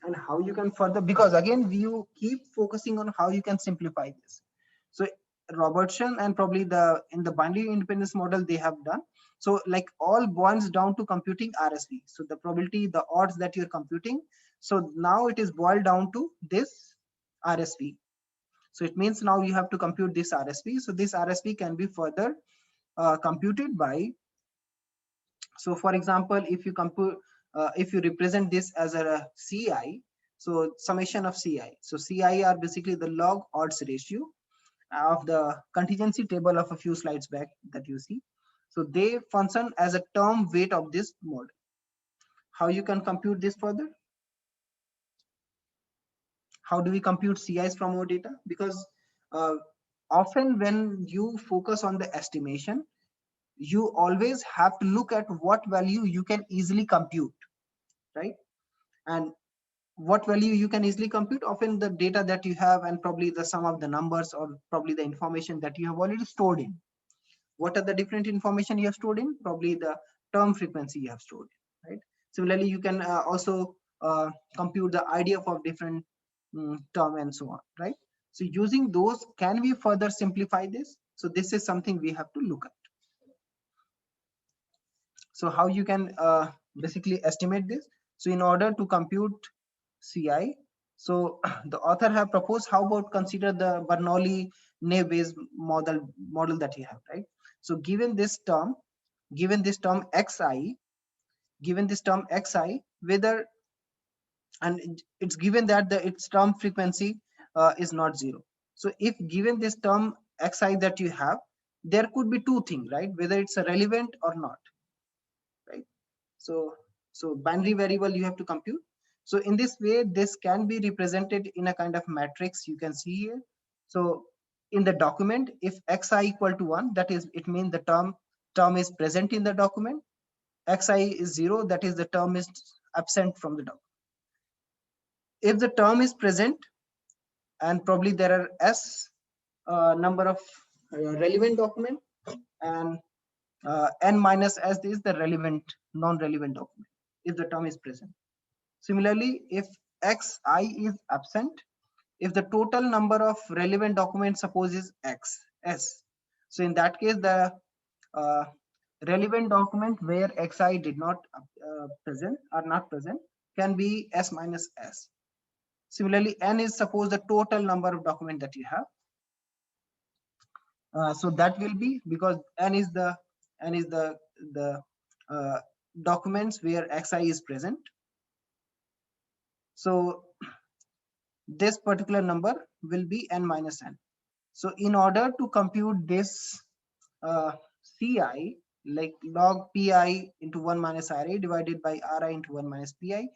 [SPEAKER 1] And how you can further, because again, you keep focusing on how you can simplify this. So Robertson and probably in the binary independence model they have done. So like all boils down to computing RSV. So the probability, the odds that you're computing. So now it is boiled down to this RSV. So it means now you have to compute this RSV. So this RSV can be further computed by, so for example, if you compute, if you represent this as a CI, so summation of CI. So CI are basically the log odds ratio of the contingency table of a few slides back that you see. So they function as a term weight of this model. How you can compute this further? How do we compute CIs from our data? Because often when you focus on the estimation, you always have to look at what value you can easily compute, right? And what value you can easily compute, often the data that you have and probably the sum of the numbers or probably the information that you have already stored in. What are the different information you have stored in? Probably the term frequency you have stored in, right? Similarly, you can also compute the IDF of different term and so on, right? So using those, can we further simplify this? So this is something we have to look at. So how you can basically estimate this? So in order to compute CI, so the author have proposed, how about consider the Bernoulli-Neve Bayes model that you have, right? So given this term xi, whether, and it's given that its term frequency is not 0. So if given this term xi that you have, there could be two things, right? Whether it's a relevant or not, right? So binary variable you have to compute. So in this way, this can be represented in a kind of matrix you can see here. So in the document, if xi equal to 1, that is, it means the term is present in the document. Xi is 0, that is the term is absent from the document. If the term is present and probably there are s number of relevant document, and n minus s is the relevant non-relevant document if the term is present. Similarly, if xi is absent, if the total number of relevant documents suppose is s, so in that case the relevant document where xi did not present or not present can be s minus s. Similarly, n is suppose the total number of document that you have. So that will be, because n is the documents where xi is present. So this particular number will be n minus n. So in order to compute this CI, like log pi into 1 minus Ri divided by Ri into 1 minus pi,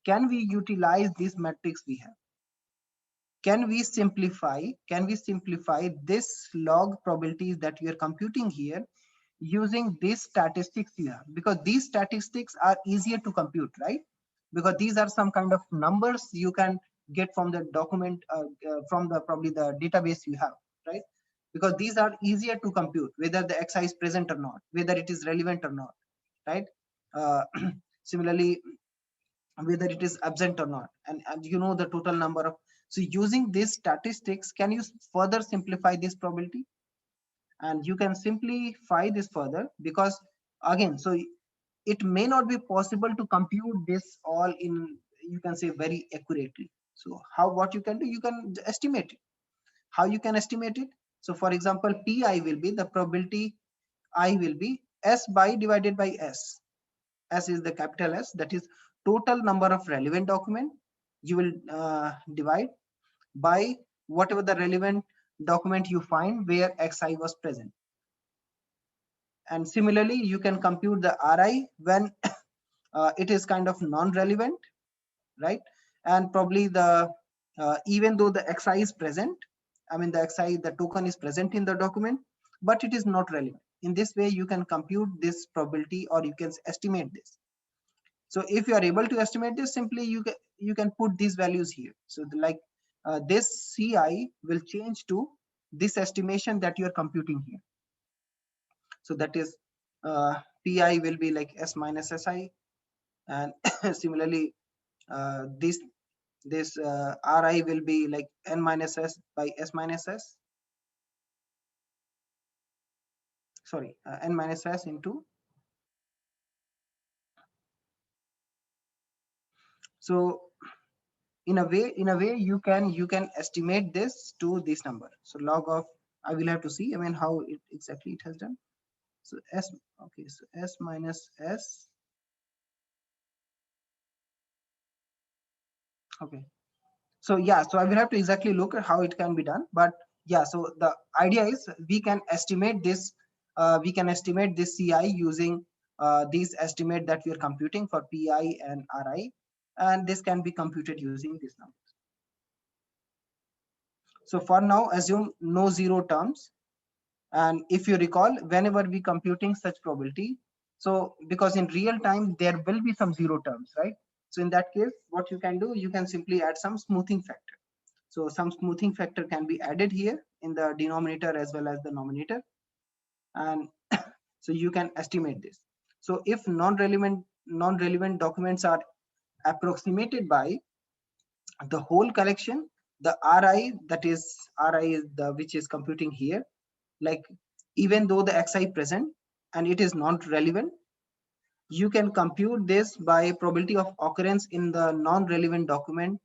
[SPEAKER 1] can we utilize this matrix we have? Can we simplify this log probabilities that we are computing here using these statistics here? Because these statistics are easier to compute, right? Because these are some kind of numbers you can get from the document, from the probably the database you have, right? Because these are easier to compute, whether the xi is present or not, whether it is relevant or not, right? Similarly, whether it is absent or not, and you know the total number of. So using these statistics, can you further simplify this probability? And you can simplify this further, because again, so it may not be possible to compute this all in, you can say, very accurately. So what you can do, you can estimate it. How you can estimate it? So for example, pi will be the probability, I will be s by divided by s. S is the capital S, that is total number of relevant document. You will divide by whatever the relevant document you find where xi was present. And similarly, you can compute the Ri when it is kind of non-relevant, right? And probably the even though the xi is present, I mean the xi, the token is present in the document, but it is not relevant. In this way, you can compute this probability, or you can estimate this. So if you are able to estimate this, simply you can put these values here. So this CI will change to this estimation that you are computing here. So that is pi will be like s minus si, and similarly this Ri will be like n minus s by s minus s. Sorry, n minus s into So in a way you can estimate this to this number. So log of, I will have to see, I mean, how it exactly it has done. So s, okay, so s minus s, okay. So yeah, so I will have to exactly look at how it can be done, but yeah, so the idea is we can estimate this, CI using these estimate that we are computing for pi and ri, and this can be computed using this number. So for now, assume no zero terms. And if you recall, whenever we computing such probability, so because in real time, there will be some zero terms, right? So in that case, what you can do, you can simply add some smoothing factor. So some smoothing factor can be added here in the denominator as well as the numerator. And so you can estimate this. So if non-relevant documents are approximated by the whole collection, the ri, that is ri is the which is computing here, like even though the xi present and it is not relevant, you can compute this by probability of occurrence in the non-relevant document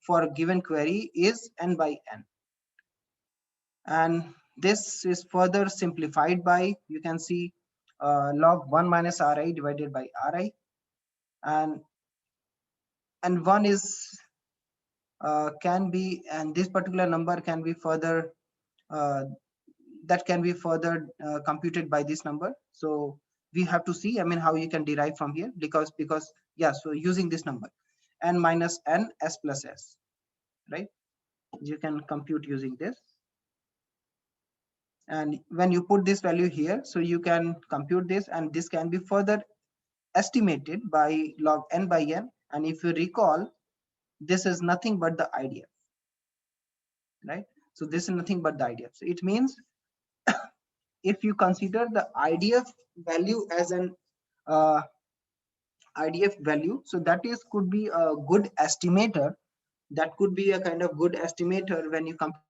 [SPEAKER 1] for a given query is n by n. And this is further simplified by, you can see log 1 minus ri divided by ri, and 1 is can be, and this particular number can be further that can be further computed by this number. So we have to see, I mean, how you can derive from here, because yeah, so using this number n minus n s plus s, right? You can compute using this, and when you put this value here, so you can compute this, and this can be further estimated by log n by n. And if you recall, this is nothing but the IDF, right? So this is nothing but the IDF. So it means if you consider the IDF value as an IDF value, so that is could be a good estimator. That could be a kind of good estimator when you compute.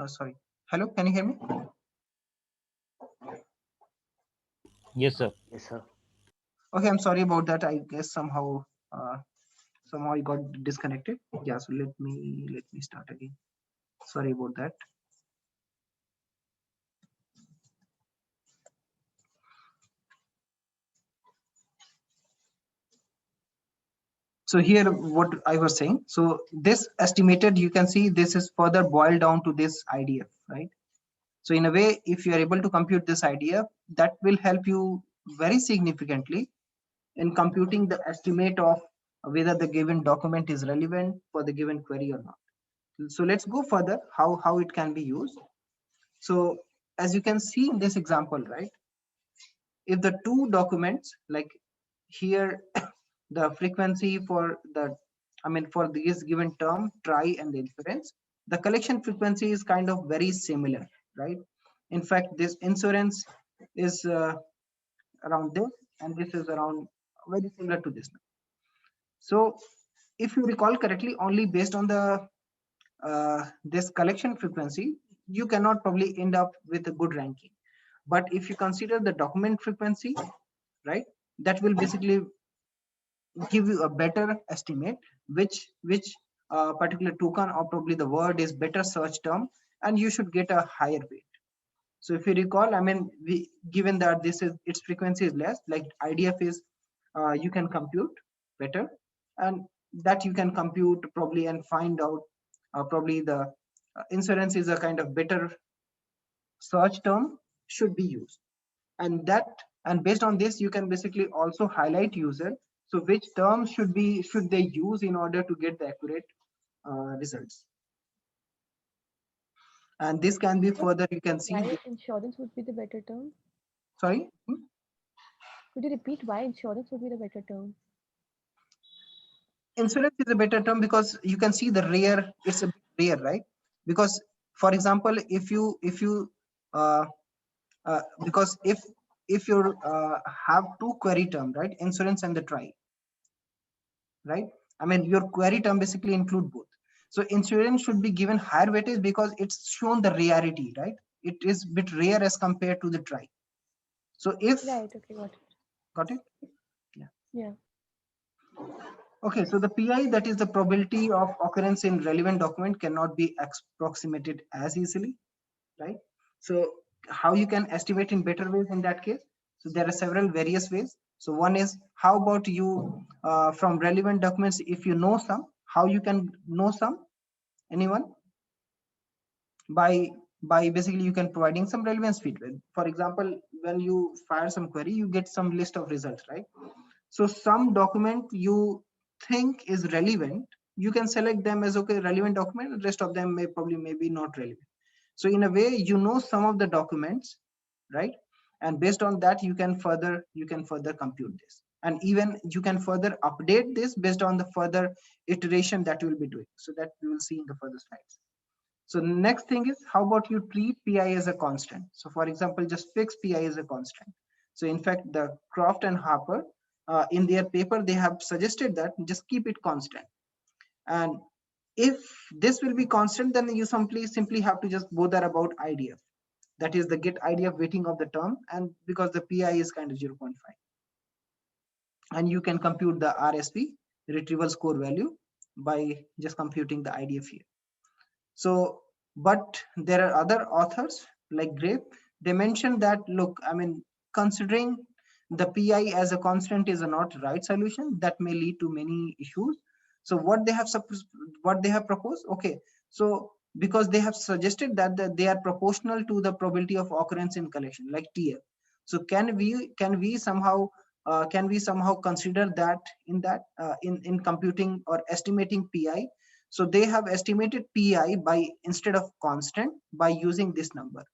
[SPEAKER 1] Sorry, hello, can you hear me?
[SPEAKER 2] Yes, sir.
[SPEAKER 6] Yes, sir.
[SPEAKER 1] Okay, I'm sorry about that. I guess somehow I got disconnected. Yeah, so let me start again. Sorry about that. So here what I was saying, so this estimated, you can see this is further boiled down to this IDF, right? So in a way, if you are able to compute this IDF, that will help you very significantly in computing the estimate of whether the given document is relevant for the given query or not. So let's go further, how it can be used. So as you can see in this example, right, if the two documents, like here the frequency for the, I mean, for this given term try and the inference, the collection frequency is kind of very similar, right? In fact, this insurance is around this, and this is around very similar to this. So if you recall correctly, only based on the this collection frequency, you cannot probably end up with a good ranking. But if you consider the document frequency, right, that will basically give you a better estimate which particular token or probably the word is better search term, and you should get a higher weight. So if you recall, I mean, given that this is its frequency is less, like IDF is you can compute better, and that you can compute probably and find out probably the insurance is a kind of better search term should be used, and based on this you can basically also highlight user, so which terms should they use in order to get the accurate results. And this can be further, you can see
[SPEAKER 7] Why insurance would be the better term?
[SPEAKER 1] sorry.
[SPEAKER 7] Could you repeat why insurance would be the better term?
[SPEAKER 1] Insurance is a better term because you can see the rare, it's a bit rare, right? Because for example, if you because if you have two query term, right, insurance and the try, right, I mean your query term basically include both. So insurance should be given higher weightage because it's shown the rarity, right? It is bit rare as compared to the try. So if
[SPEAKER 7] Right, okay,
[SPEAKER 1] got it.
[SPEAKER 7] yeah.
[SPEAKER 1] Okay, so the PI, that is the probability of occurrence in relevant document, cannot be approximated as easily, right? So how you can estimate in better ways in that case? So there are several various ways. So one is, how about you from relevant documents, if you know some, how you can know some? Anyone? By basically you can providing some relevance feedback. For example, when you fire some query, you get some list of results, right? So some document you think is relevant, you can select them as okay, relevant document, and rest of them may probably maybe not relevant. So in a way, you know some of the documents, right? And based on that, you can further compute this, and even you can further update this based on the further iteration that you will be doing. So that we will see in the further slides. So next thing is, how about you treat PI as a constant? So for example, just fix PI as a constant. So in fact, the Croft and Harper in their paper, they have suggested that just keep it constant. And if this will be constant, then you simply have to just bother about IDF. That is the get IDF weighting of the term, and because the PI is kind of 0.5. And you can compute the RSV, retrieval score value, by just computing the IDF here. So, but there are other authors like Grape, they mentioned that, look, I mean, considering the PI as a constant is a not right solution, that may lead to many issues. So what they have proposed, okay, so because they have suggested that they are proportional to the probability of occurrence in collection, like TF. So can we somehow consider that in computing or estimating PI? So they have estimated PI by, instead of constant, by using this number.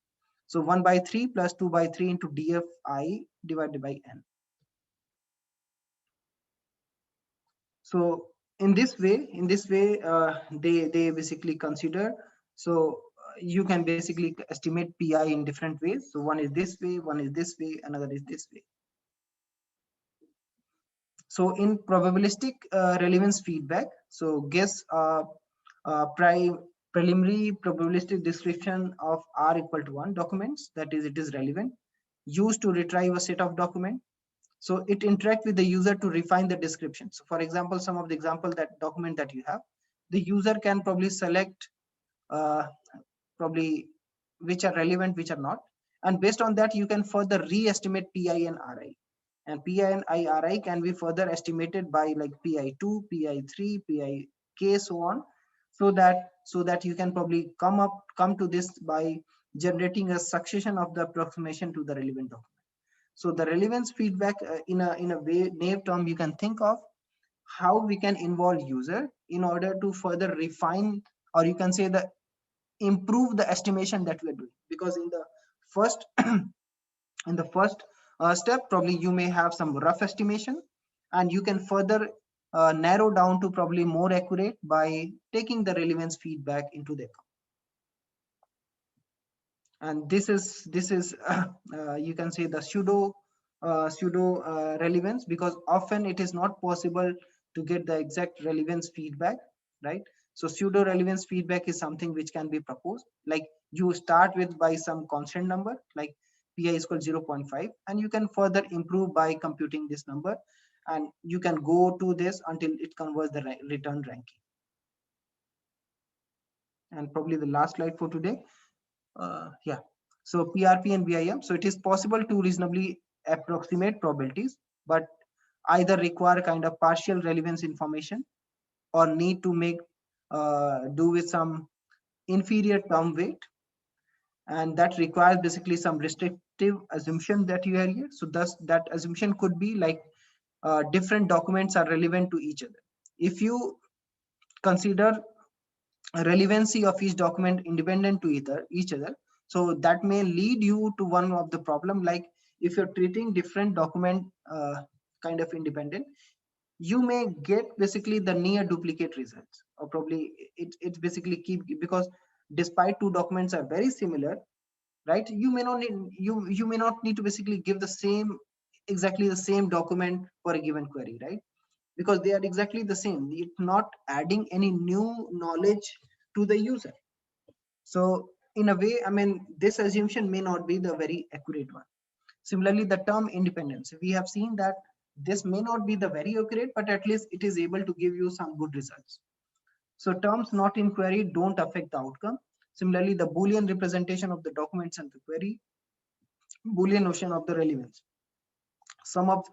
[SPEAKER 1] So 1/3 plus 2/3 into DFI divided by N. So in this way, they basically consider. So you can basically estimate PI in different ways. So one is this way, one is this way, another is this way. So in probabilistic relevance feedback, so guess preliminary probabilistic description of R equal to 1 documents, that is, it is relevant, used to retrieve a set of document. So it interact with the user to refine the description. So for example, some of the example that document that you have, the user can probably select probably which are relevant, which are not. And based on that, you can further re-estimate PI and RI. And PI and RI can be further estimated by like PI2, PI3, PIK, so on. So that you can probably come to this by generating a succession of the approximation to the relevant document. So the relevance feedback in a way, naive term, you can think of how we can involve user in order to further refine, or you can say the improve the estimation that we're doing. Because in the first step, probably you may have some rough estimation, and you can further narrow down to probably more accurate by taking the relevance feedback into the account. And this is you can say the pseudo relevance, because often it is not possible to get the exact relevance feedback, right? So pseudo relevance feedback is something which can be proposed, like you start with by some constant number like pi is equal 0.5, and you can further improve by computing this number, and you can go to this until it converts the return ranking. And probably the last slide for today. Yeah, so PRP and BIM. So it is possible to reasonably approximate probabilities, but either require kind of partial relevance information or need to make do with some inferior term weight, and that requires basically some restrictive assumption that you are here. So thus that assumption could be like different documents are relevant to each other. If you consider relevancy of each document independent to each other, so that may lead you to one of the problem, like if you're treating different document kind of independent, you may get basically the near duplicate results, or probably it's basically keep, because despite two documents are very similar, right, you may not need, you may not need to basically give the same exactly the same document for a given query, right? Because they are exactly the same. It's not adding any new knowledge to the user. So in a way, I mean, this assumption may not be the very accurate one. Similarly, the term independence, we have seen that this may not be the very accurate, but at least it is able to give you some good results. So terms not in query don't affect the outcome. Similarly, the Boolean representation of the documents and the query, Boolean notion of the relevance. Some of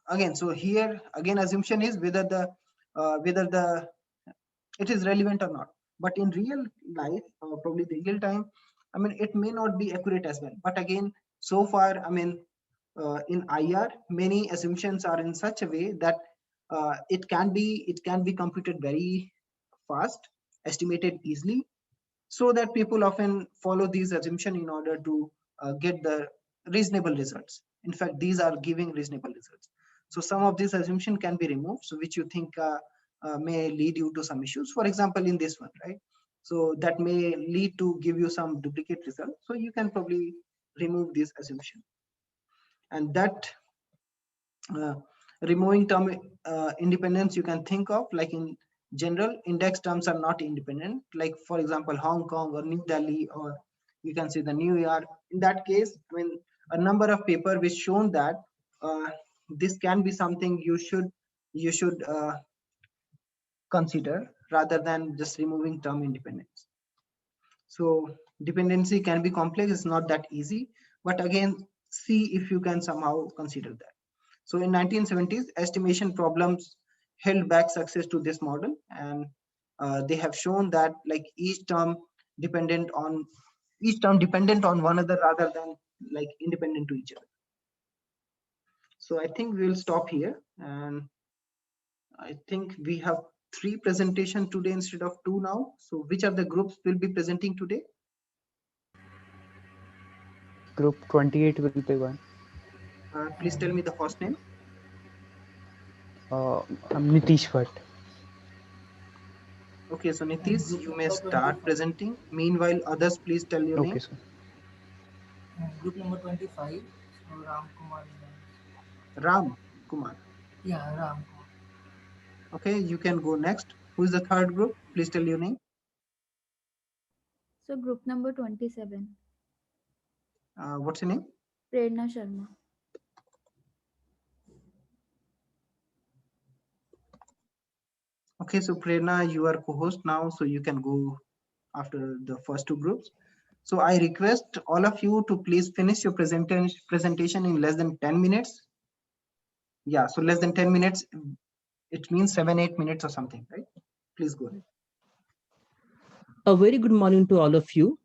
[SPEAKER 1] again, so here again assumption is whether the it is relevant or not, but in real life, probably the real time, I mean, it may not be accurate as well. But again, so far, I mean, in IR, many assumptions are in such a way that it can be computed very fast, estimated easily, so that people often follow these assumptions in order to get the reasonable results. In fact, these are giving reasonable results. So some of these assumptions can be removed, so which you think may lead you to some issues. For example, in this one, right? So that may lead to give you some duplicate results. So you can probably remove this assumption. And that removing term independence you can think of like in general index terms are not independent, like for example Hong Kong or New Delhi, or you can say the New York. In that case, I mean, a number of paper which shown that this can be something you should consider rather than just removing term independence. So dependency can be complex, it's not that easy, but again, see if you can somehow consider that. So in 1970s, estimation problems held back success to this model, and they have shown that like each term dependent on one another rather than like independent to each other. So I think we'll stop here, and I think we have 3 presentations today instead of 2 now. So which are the groups will be presenting today?
[SPEAKER 9] Group 28 will be one.
[SPEAKER 1] Please tell me the first name.
[SPEAKER 9] I'm Nitish Bhatt.
[SPEAKER 1] Okay, so Nitish, you may start presenting. Meanwhile, others, please tell your name.
[SPEAKER 9] Okay, sir.
[SPEAKER 10] Group number 25, so Ram Kumar.
[SPEAKER 1] Ram Kumar.
[SPEAKER 10] Yeah, Ram.
[SPEAKER 1] Okay, you can go next. Who is the third group? Please tell your name.
[SPEAKER 11] So group number 27.
[SPEAKER 1] What's your name?
[SPEAKER 11] Prerna Sharma.
[SPEAKER 1] Okay, so Prerna, you are co-host now, so you can go after the first 2 groups. So I request all of you to please finish your presentation in less than 10 minutes. Yeah, so less than 10 minutes, it means 7-8 minutes or something, right? Please go ahead.
[SPEAKER 12] A very good morning to all of you.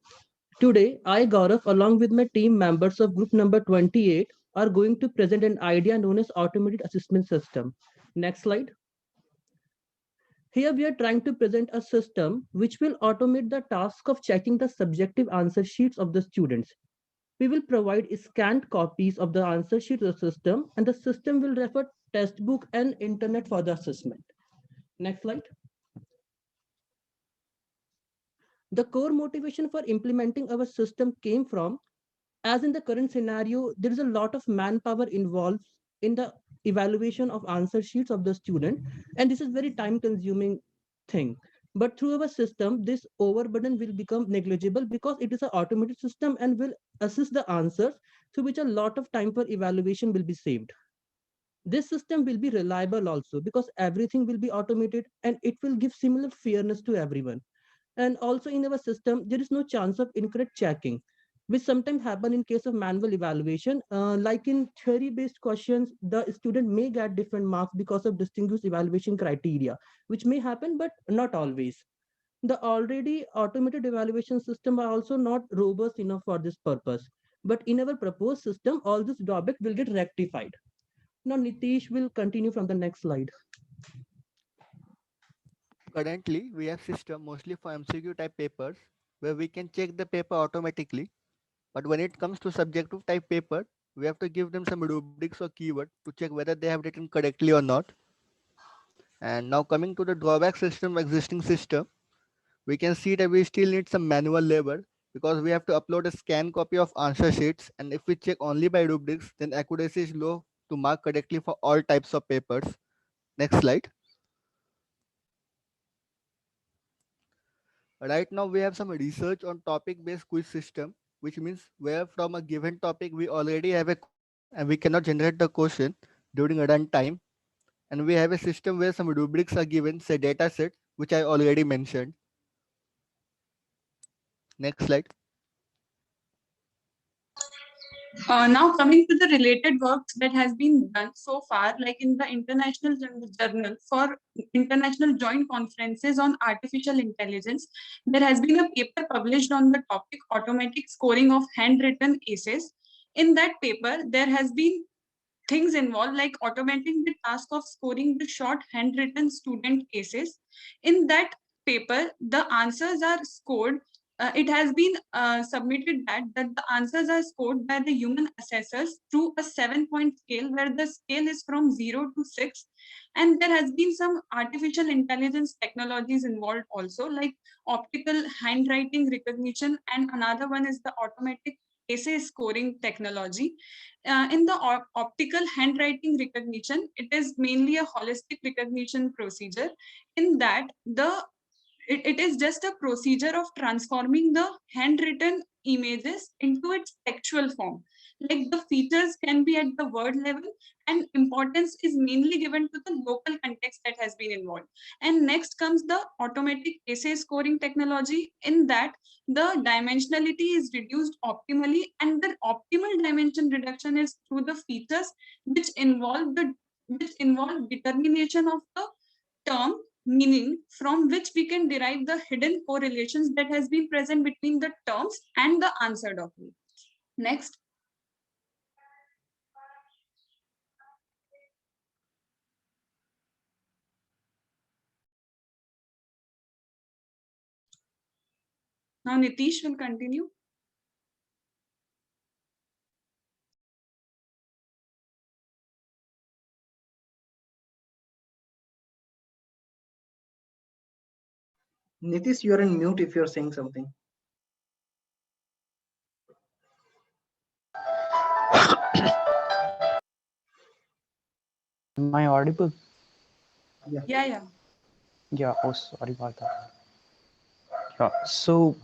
[SPEAKER 12] Today, I, Gaurav, along with my team members of group number 28, are going to present an idea known as automated assessment system. Next slide. Here we are trying to present a system which will automate the task of checking the subjective answer sheets of the students. We will provide scanned copies of the answer sheet to the system, and the system will refer test book, and internet for the assessment. Next slide. The core motivation for implementing our system came from, as in the current scenario, there is a lot of manpower involved in the evaluation of answer sheets of the student, and this is very time consuming thing. But through our system, this overburden will become negligible because it is an automated system and will assist the answers, through which a lot of time for evaluation will be saved. This system will be reliable also because everything will be automated and it will give similar fairness to everyone. And also in our system, there is no chance of incorrect checking, which sometimes happen in case of manual evaluation. Like in theory-based questions, the student may get different marks because of distinguished evaluation criteria, which may happen, but not always. The already automated evaluation system are also not robust enough for this purpose. But in our proposed system, all this drawback will get rectified. Now Nitish will continue from the next slide.
[SPEAKER 13] Currently, we have system mostly for MCQ type papers where we can check the paper automatically. But when it comes to subjective type paper, we have to give them some rubrics or keyword to check whether they have written correctly or not. And now coming to the drawback system, existing system, we can see that we still need some manual labor because we have to upload a scanned copy of answer sheets. And if we check only by rubrics, then accuracy is low to mark correctly for all types of papers. Next slide. Right now we have some research on topic-based quiz system, which means where from a given topic we already have a and we cannot generate the question during a run time. And we have a system where some rubrics are given, say data set, which I already mentioned. Next slide.
[SPEAKER 14] Now coming to the related work that has been done so far, like in the International Journal for International Joint Conferences on Artificial Intelligence, there has been a paper published on the topic automatic scoring of handwritten essays. In that paper, there has been things involved like automating the task of scoring the short handwritten student essays. In that paper, the answers are scored. It has been submitted that the answers are scored by the human assessors through a 7-point scale where the scale is from 0 to 6. And there has been some artificial intelligence technologies involved also, like optical handwriting recognition, and another one is the automatic essay scoring technology. In the optical handwriting recognition, it is mainly a holistic recognition procedure. In that, it is just a procedure of transforming the handwritten images into its textual form. Like the features can be at the word level, and importance is mainly given to the local context that has been involved. And next comes the automatic essay scoring technology. In that, the dimensionality is reduced optimally, and the optimal dimension reduction is through the features which involve determination of the term meaning from which we can derive the hidden correlations that has been present between the terms and the answer document. Next. Now Nitish will continue.
[SPEAKER 1] Nitish, you're in mute if you're saying something.
[SPEAKER 9] Am I audible?
[SPEAKER 14] Yeah.
[SPEAKER 9] Yeah. Oh, sorry about that. Yeah. So,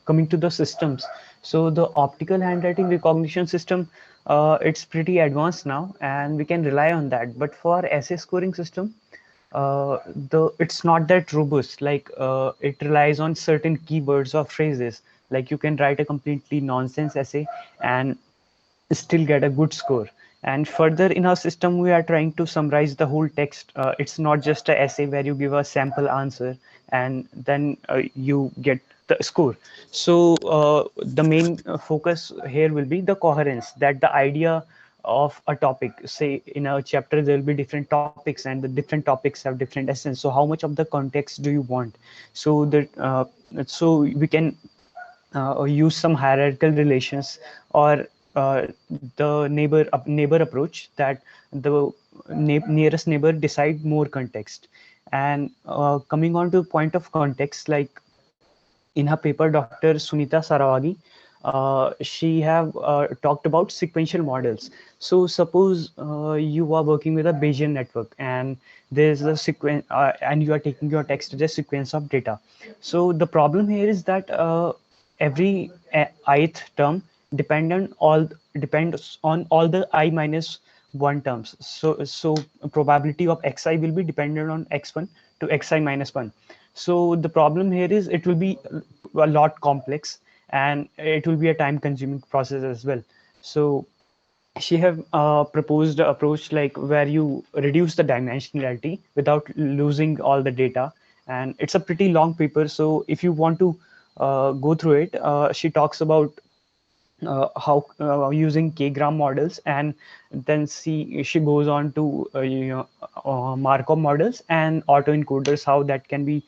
[SPEAKER 9] coming to the systems, so the optical handwriting recognition system, it's pretty advanced now, and we can rely on that. But for essay scoring system, it's not that robust. Like it relies on certain keywords or phrases. Like you can write a completely nonsense essay and still get a good score. And further in our system, we are trying to summarize the whole text. It's not just an essay where you give a sample answer and then you get the score. So the main focus here will be the coherence, that the idea of a topic, say in a chapter there will be different topics and the different topics have different essence. So how much of the context do you want? So that so we can use some hierarchical relations, or the neighbor approach, that the nearest neighbor decide more context. And coming on to point of context, like in her paper, Dr. Sunita Sarawagi, she have talked about sequential models. So suppose you are working with a Bayesian network, and there's a sequence, and you are taking your text as a sequence of data. So the problem here is that every ith term depends on all the I minus one terms. So probability of xi will be dependent on x1 to xi minus 1. So the problem here is it will be a lot complex, and it will be a time consuming process as well. So she have proposed an approach like where you reduce the dimensionality without losing all the data. And it's a pretty long paper, so if you want to go through it, she talks about how using k-gram models, and then she goes on to Markov models and autoencoders, how that can be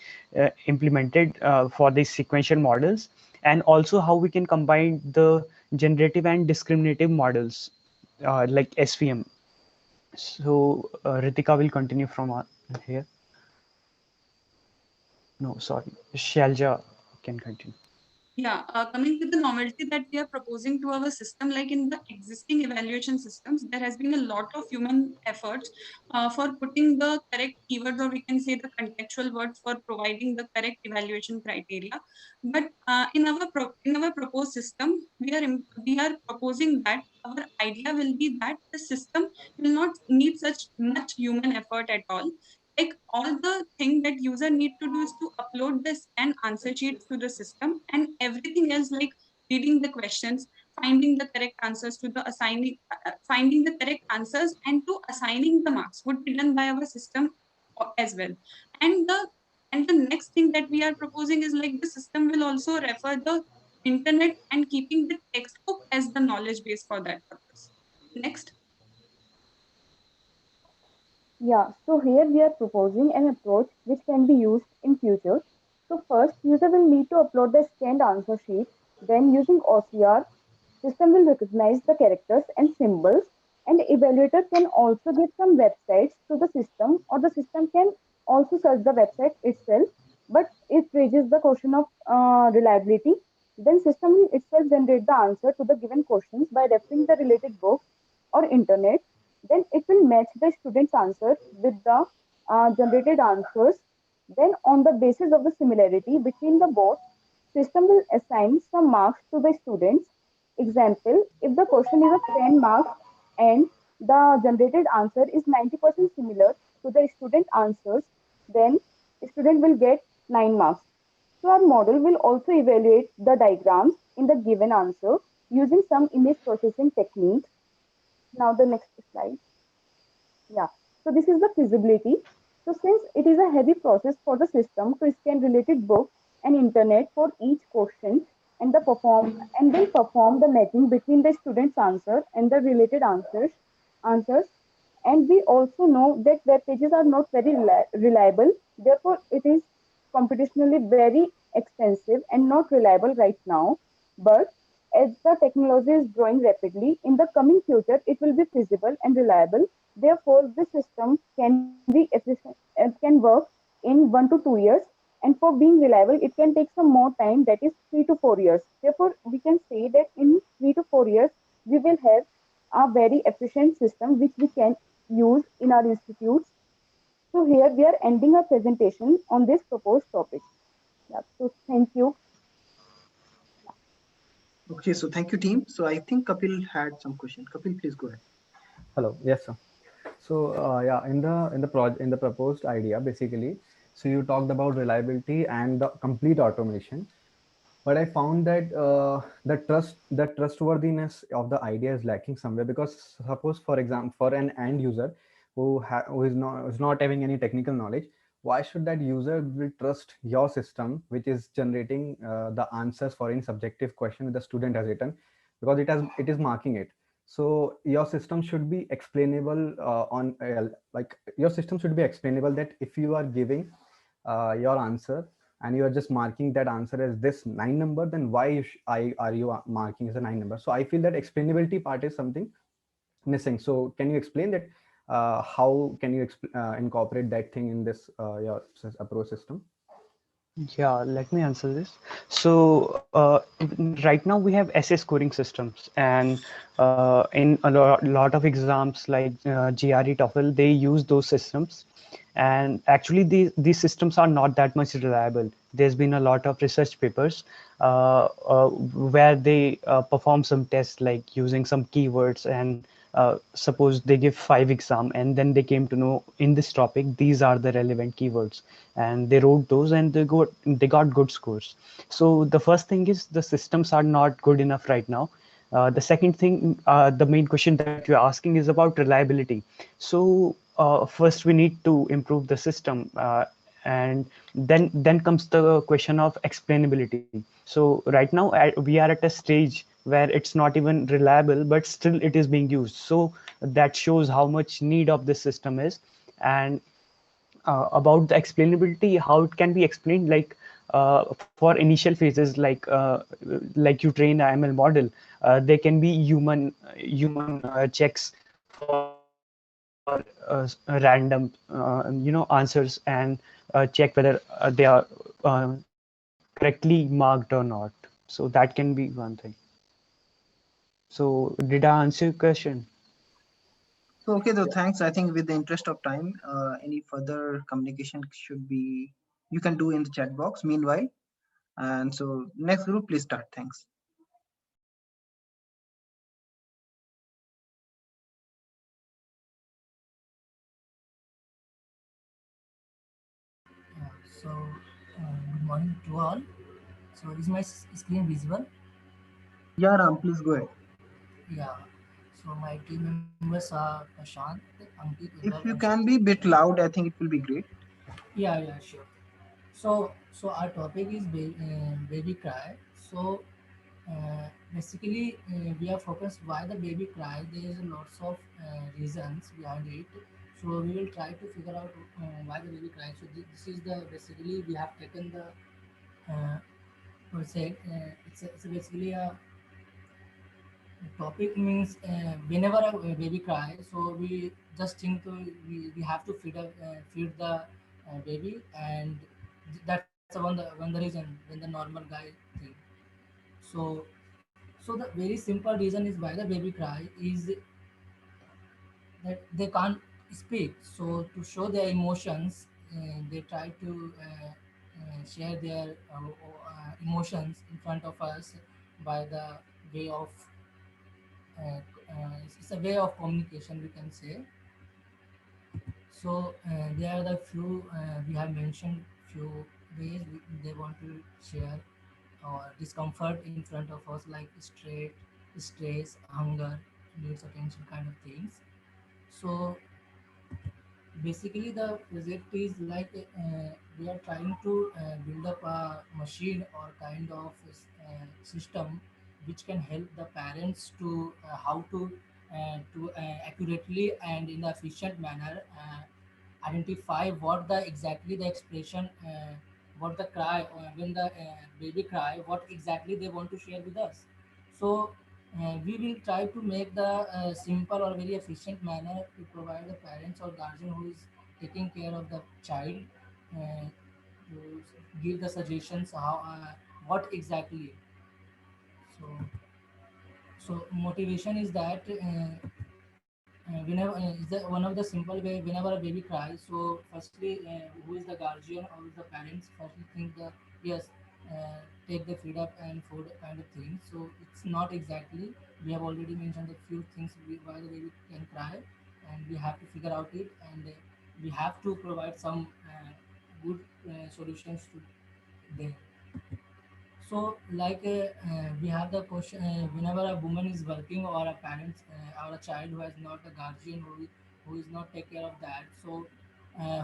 [SPEAKER 9] implemented for these sequential models, and also how we can combine the generative and discriminative models like SVM. So Ritika will continue from here. No, sorry, Shalja can continue.
[SPEAKER 14] Yeah, coming to the novelty that we are proposing to our system, like in the existing evaluation systems, there has been a lot of human efforts for putting the correct keywords, or we can say the contextual words, for providing the correct evaluation criteria. But in our proposed system, we are proposing that our idea will be that the system will not need such much human effort at all. Like all the thing that user need to do is to upload this and answer sheets to the system, and everything else like reading the questions, finding the correct answers to the finding the correct answers and to assigning the marks would be done by our system as well. And the next thing that we are proposing is like the system will also refer the internet and keeping the textbook as the knowledge base for that purpose. Next.
[SPEAKER 15] Yeah, so here we are proposing an approach which can be used in future. So first, user will need to upload the scanned answer sheet. Then using OCR, system will recognize the characters and symbols, and evaluator can also give some websites to the system, or the system can also search the website itself, but it raises the question of reliability. Then system will itself generate the answer to the given questions by referring the related books or internet. Then it will match the student's answer with the generated answers. Then on the basis of the similarity between the both, system will assign some marks to the students. Example, if the question is of 10 marks and the generated answer is 90% similar to the student answers, then student will get 9 marks. So our model will also evaluate the diagrams in the given answer using some image processing techniques. Now the next slide. Yeah, so this is the feasibility. So since it is a heavy process for the system to scan related books and internet for each question and then perform the matching between the student's answer and the related answers. And we also know that web pages are not very reliable. Therefore, it is computationally very expensive and not reliable right now. But as the technology is growing rapidly, in the coming future, it will be feasible and reliable. Therefore, this system can be efficient, can work in 1 to 2 years. And for being reliable, it can take some more time, that is 3 to 4 years. Therefore, we can say that in 3 to 4 years, we will have a very efficient system which we can use in our institutes. So here we are ending our presentation on this proposed topic. Yeah, so thank you.
[SPEAKER 1] Okay, so thank you, team. So I think Kapil had some question. Kapil, please go ahead.
[SPEAKER 16] Hello. Yes, sir. So yeah, in the proposed idea, basically, so you talked about reliability and the complete automation, but I found that the trustworthiness of the idea is lacking somewhere, because suppose, for example, for an end user who is not having any technical knowledge, why should that user will trust your system which is generating the answers for any subjective question the student has written, because it is marking it. So your system should be explainable like your system should be explainable, that if you are giving your answer and you are just marking that answer as this 9 number, then why are you marking as a 9 number? So I feel that explainability part is something missing. So can you explain that, how can you incorporate that thing in this your approach system?
[SPEAKER 9] Yeah, let me answer this. So right now we have essay scoring systems, and in a lot of exams like GRE, TOEFL, they use those systems. And actually, these systems are not that much reliable. There's been a lot of research papers where they perform some tests like using some keywords, and suppose they give 5 exam, and then they came to know in this topic these are the relevant keywords, and they wrote those and they got good scores. So the first thing is the systems are not good enough right now. The second thing, the main question that you're asking is about reliability. So first we need to improve the system, and then comes the question of explainability. So right now we are at a stage where it's not even reliable, but still it is being used. So that shows how much need of this system is. And about the explainability, how it can be explained, like for initial phases, like you train a ML model, there can be human checks for random answers, and check whether they are correctly marked or not. So that can be one thing. So did I answer your question?
[SPEAKER 1] So okay, so thanks. I think with the interest of time, any further communication should be you can do in the chat box meanwhile. And so next group, please start. Thanks.
[SPEAKER 10] So, good morning to all. So, is my screen visible?
[SPEAKER 1] Yeah, Ram, please go ahead.
[SPEAKER 10] Yeah. So, my team members are Prashant, Ankit, Uddhav,
[SPEAKER 1] If you
[SPEAKER 10] and
[SPEAKER 1] can be a bit loud, I think it will be great.
[SPEAKER 10] yeah, sure. So our topic is baby cry. So, basically, we are focused why the baby cry. There is lots of reasons behind it. So we will try to figure out why the baby cries. So this is the basically we have taken the per se. It's basically a topic means whenever a baby cries, so we just think we have to feed the baby, and that's one the reason when the normal guy thing. So the very simple reason is why the baby cry is that they can't speak. So to show their emotions, they try to share their emotions in front of us by the way of it's a way of communication, we can say. So there are the few we have mentioned few ways they want to share or discomfort in front of us, like stress, hunger, needs attention kind of things. So basically the project is like we are trying to build up a machine or kind of system which can help the parents to how to accurately and in a efficient manner identify what the exactly the expression what the cry when the baby cry, what exactly they want to share with us. So we will try to make the simple or very efficient manner to provide the parents or guardian who is taking care of the child to give the suggestions how what exactly. So motivation is that whenever is the one of the simple way whenever a baby cries. So firstly, who is the guardian or the parents firstly think the yes, take the feed up and food kind of thing. So it's not exactly, we have already mentioned a few things why the baby can cry, and we have to figure out it, and we have to provide some good solutions to them. So, like we have the question whenever a woman is working or a parent or a child who has not a guardian who is not take care of that. So,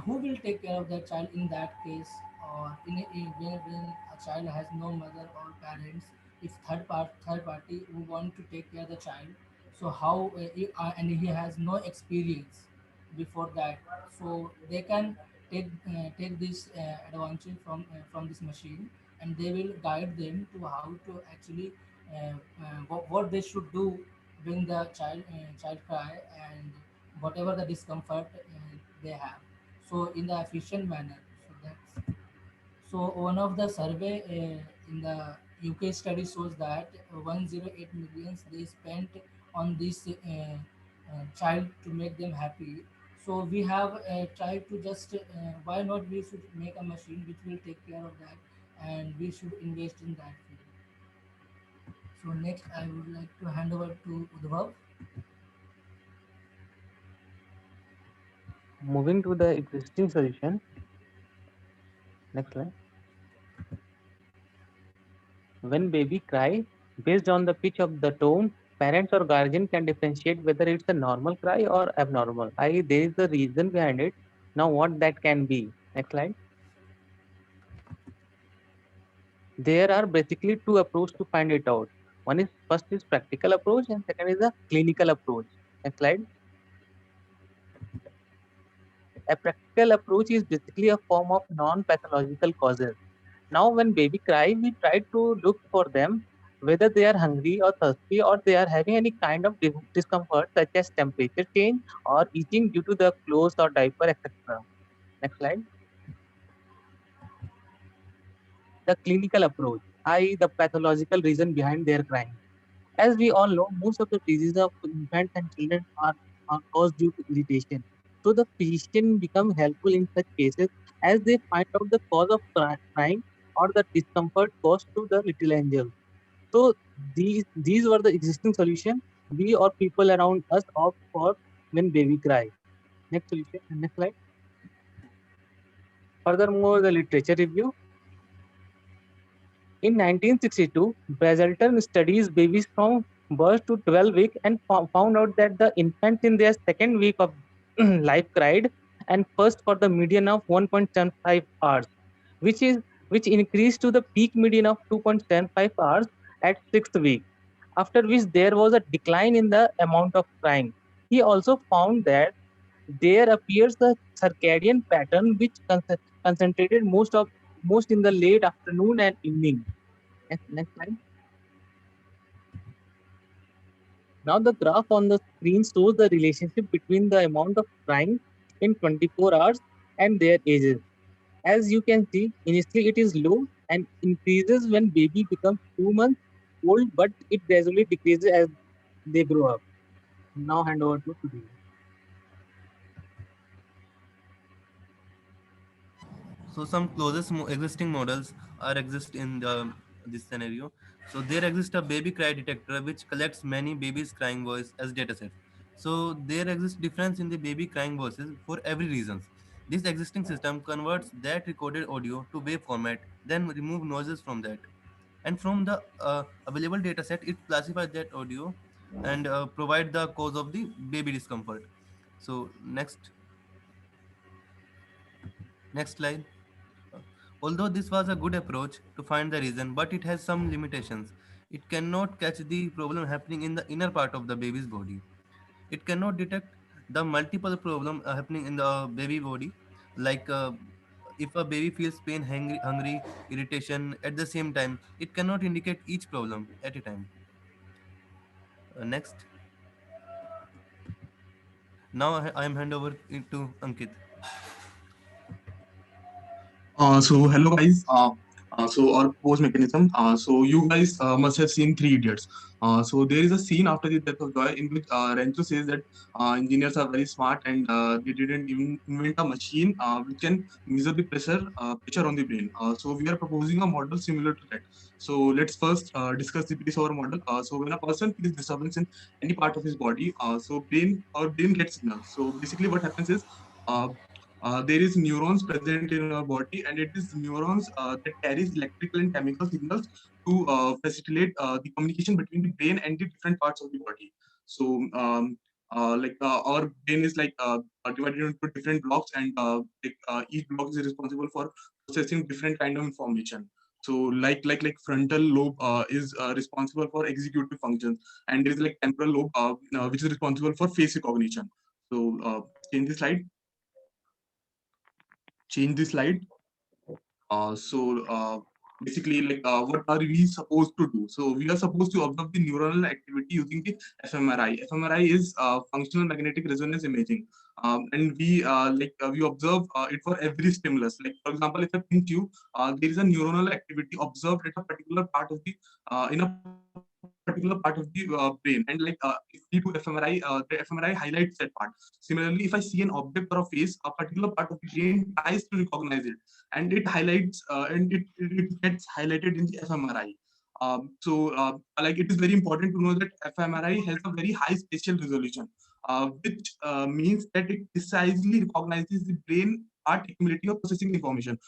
[SPEAKER 10] who will take care of that child in that case, or when a child has no mother or parents, if third party who want to take care of the child, so how and he has no experience before that, so they can take this advantage from this machine, and they will guide them to how to actually what they should do when the child cry and whatever the discomfort they have, so in the efficient manner. So that's so one of the survey in the UK study shows that 108 millions they spent on this child to make them happy. So we have tried to just why not we should make a machine which will take care of that, and we should invest in that field. So next I would like to hand over to Udhav.
[SPEAKER 9] Moving to the existing solution. Next slide. When baby cry, based on the pitch of the tone, parents or guardian can differentiate whether it's a normal cry or abnormal. There is a reason behind it. Now what that can be. Next slide. There are basically two approaches to find it out. First is practical approach and second is a clinical approach. Next slide. A practical approach is basically a form of non-pathological causes. Now, when baby cry, we try to look for them, whether they are hungry or thirsty or they are having any kind of discomfort such as temperature change or itching due to the clothes or diaper, etc. Next slide. The clinical approach, i.e. the pathological reason behind their crying. As we all know, most of the diseases of infants and children are caused due to irritation. So the physician become helpful in such cases as they find out the cause of crying or the discomfort caused to the little angel. So these were the existing solution we or people around us opt for when baby cry. Next solution, next slide. Furthermore, the literature review. In 1962, Bazalton studies babies from birth to 12 weeks and found out that the infants in their second week of life cried and first for the median of 1.75 hours, which increased to the peak median of 2.75 hours at 6th week, after which there was a decline in the amount of crying. He also found that there appears a circadian pattern which concentrated most in the late afternoon and evening. Next slide. Now the graph on the screen shows the relationship between the amount of crying in 24 hours and their ages. As you can see, initially it is low and increases when baby becomes 2 months old, but it gradually decreases as they grow up. Now hand over to Sudhir.
[SPEAKER 17] So some closest existing models exist in this scenario. So there exists a baby cry detector which collects many babies crying voice as dataset. So there exists difference in the baby crying voices for every reasons. This existing system converts that recorded audio to wave format, then remove noises from that. And from the available dataset, it classifies that audio and provide the cause of the baby discomfort. So next slide. Although this was a good approach to find the reason, but it has some limitations. It cannot catch the problem happening in the inner part of the baby's body. It cannot detect the multiple problem happening in the baby body, like if a baby feels pain, hungry, irritation at the same time. It cannot indicate each problem at a time. Next. Now I am hand over to Ankit.
[SPEAKER 18] So hello guys. So our pose mechanism. So you guys must have seen Three Idiots. So there is a scene after the death of Joy in which Rancho says that engineers are very smart and they didn't even invent a machine which can measure the pressure on the brain. So we are proposing a model similar to that. So let's first discuss the base of our model. So when a person feels disturbance in any part of his body, so our brain gets signals. So basically what happens is there is neurons present in our body, and it is neurons that carries electrical and chemical signals to facilitate the communication between the brain and the different parts of the body. So our brain is divided into different blocks, and each block is responsible for processing different kind of information. So like frontal lobe is responsible for executive functions, and there is like temporal lobe which is responsible for face recognition. So change the slide. change the slide. Basically, like, what are we supposed to do? So we are supposed to observe the neuronal activity using the fMRI. fMRI is functional magnetic resonance imaging, and we observe it for every stimulus. Like, for example, if I pinch you, there is a neuronal activity observed at a particular part of the brain, and if we do fMRI, the fMRI highlights that part. Similarly, if I see an object or a face, a particular part of the brain tries to recognize it, and it highlights and it gets highlighted in the fMRI. It is very important to know that fMRI has a very high spatial resolution, which means that it precisely recognizes the brain part accumulating or processing information,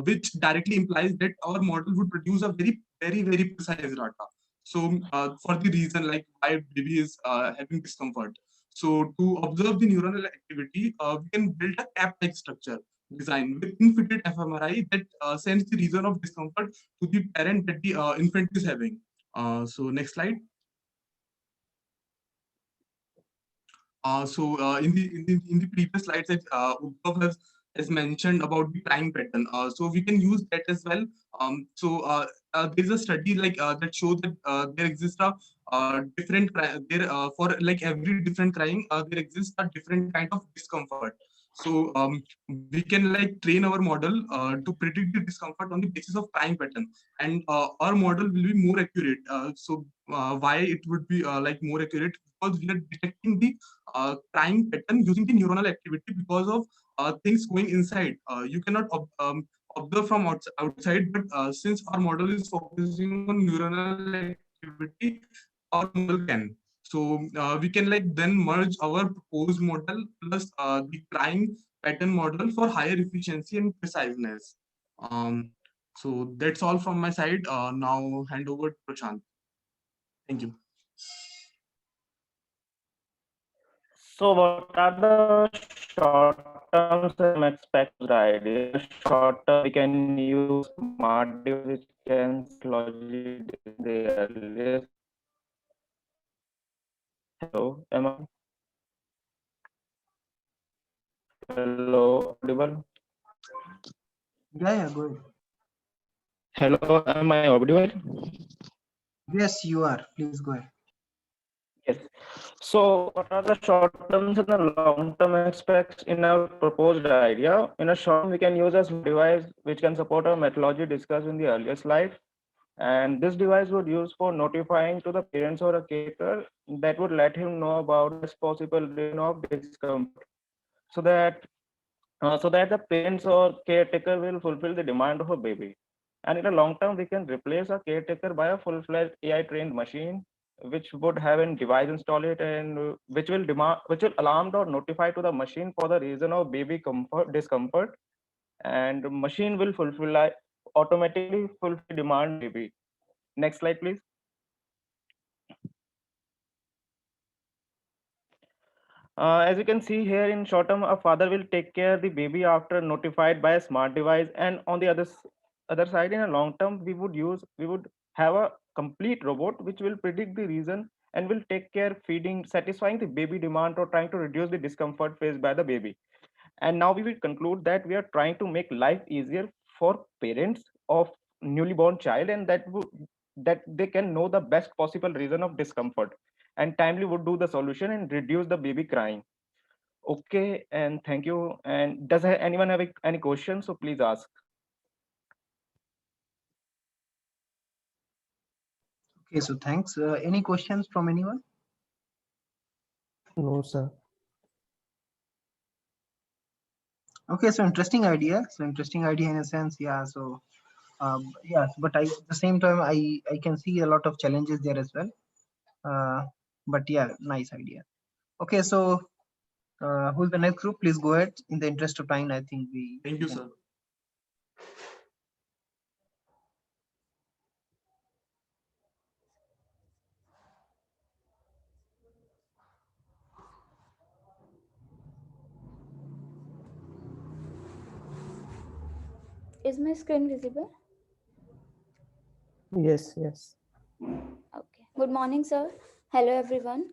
[SPEAKER 18] which directly implies that our model would produce a very precise data. So for the reason like why baby is having discomfort. So to observe the neuronal activity, we can build a cap-like structure design with inflated fMRI that sends the reason of discomfort to the parent that the infant is having. So next slide. In the previous slides, Uddhav has mentioned about the crying pattern. So we can use that as well. There is a study that shows that there exists a different for like every different crying, there exists a different kind of discomfort. So we can like train our model to predict the discomfort on the basis of crying pattern, and our model will be more accurate. Why it would be like more accurate? Because we are detecting the crying pattern using the neuronal activity because of things going inside. You cannot observe from outside, but since our model is focusing on neuronal activity, our model can. So we can like then merge our proposed model plus the crying pattern model for higher efficiency and preciseness. So that's all from my side. Now hand over to Prashant. Thank you.
[SPEAKER 19] So what are the short-term system expected ideas? Short-term, we can use smart device, can logic the earliest. Hello, am I? Hello, audible?
[SPEAKER 1] Yeah, go ahead.
[SPEAKER 19] Hello, am I audible?
[SPEAKER 1] Yes, you are. Please go ahead.
[SPEAKER 19] Yes. So what are the short-term and the long-term aspects in our proposed idea? In a short, we can use a device which can support our methodology discussed in the earlier slide. And this device would use for notifying to the parents or a caretaker that would let him know about this possible reason of discomfort, so that the parents or caretaker will fulfill the demand of a baby. And in the long term, we can replace a caretaker by a full-fledged AI-trained machine, which would have a device install it, and which will alarm or notify to the machine for the reason of baby discomfort, and the machine will automatically fulfill demand baby. Next slide, please. As you can see here in short term, a father will take care of the baby after notified by a smart device, and on the other side, in a long term, we would have a complete robot which will predict the reason and will take care feeding, satisfying the baby demand or trying to reduce the discomfort faced by the baby. And now we will conclude that we are trying to make life easier for parents of newly born child, and that they can know the best possible reason of discomfort and timely would do the solution and reduce the baby crying. Okay, and thank you. And does anyone have any questions? So please ask.
[SPEAKER 1] Okay, so thanks. Any questions from anyone?
[SPEAKER 8] No, sir.
[SPEAKER 1] Okay, so interesting idea. So interesting idea in a sense, yeah. So yeah, but at the same time, I can see a lot of challenges there as well. But yeah, nice idea. Okay, so who's the next group? Please go ahead. In the interest of time, I think we.
[SPEAKER 18] Thank you, sir.
[SPEAKER 11] Is my screen visible?
[SPEAKER 8] Yes, yes.
[SPEAKER 11] Okay. Good morning, sir. Hello, everyone.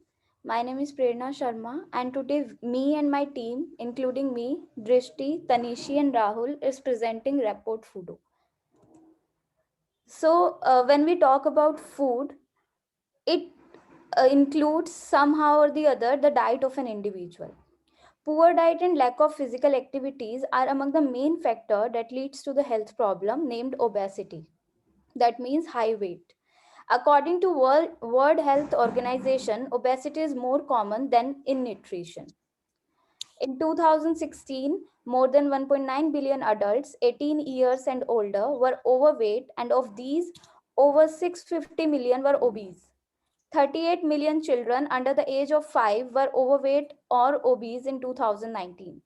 [SPEAKER 11] My name is Prerna Sharma, and today me and my team, including me, Drishti, Tanishi, and Rahul, is presenting Report Foodo. So, when we talk about food, it includes somehow or the other the diet of an individual. Poor diet and lack of physical activities are among the main factor that leads to the health problem named obesity. That means high weight. According to World Health Organization, obesity is more common than in nutrition. In 2016, more than 1.9 billion adults 18 years and older were overweight, and of these, over 650 million were obese. 38 million children under the age of 5 were overweight or obese in 2019.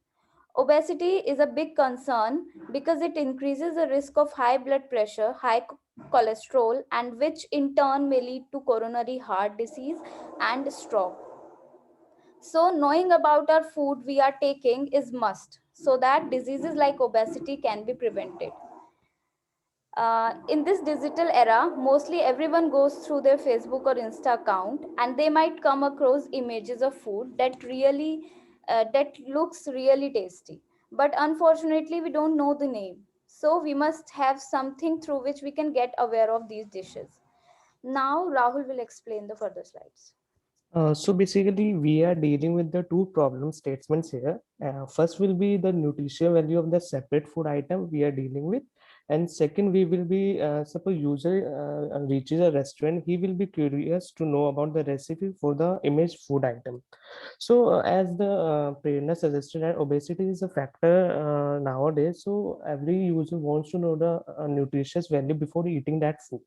[SPEAKER 11] Obesity is a big concern because it increases the risk of high blood pressure, high cholesterol, and which in turn may lead to coronary heart disease and stroke. So knowing about our food we are taking is must so that diseases like obesity can be prevented. In this digital era, mostly everyone goes through their Facebook or Insta account, and they might come across images of food that looks really tasty. But unfortunately, we don't know the name. So we must have something through which we can get aware of these dishes. Now Rahul will explain the further slides.
[SPEAKER 8] So basically, we are dealing with the two problem statements here. First will be the nutritional value of the separate food item we are dealing with, and second we will be suppose user reaches a restaurant, he will be curious to know about the recipe for the image food item. So as the Prerna suggested, that obesity is a factor nowadays. So every user wants to know the nutritious value before eating that food.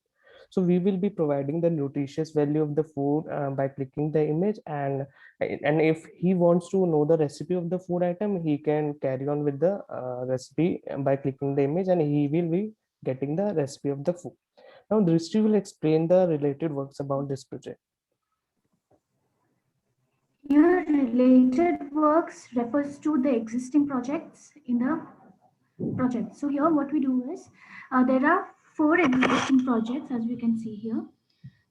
[SPEAKER 8] So we will be providing the nutritious value of the food by clicking the image, and if he wants to know the recipe of the food item, he can carry on with the recipe by clicking the image, and he will be getting the recipe of the food. Now Drishti will explain the related works about this project.
[SPEAKER 20] Here, related works refers to the existing projects in the project. So here what we do is, there are 4 existing projects as we can see here.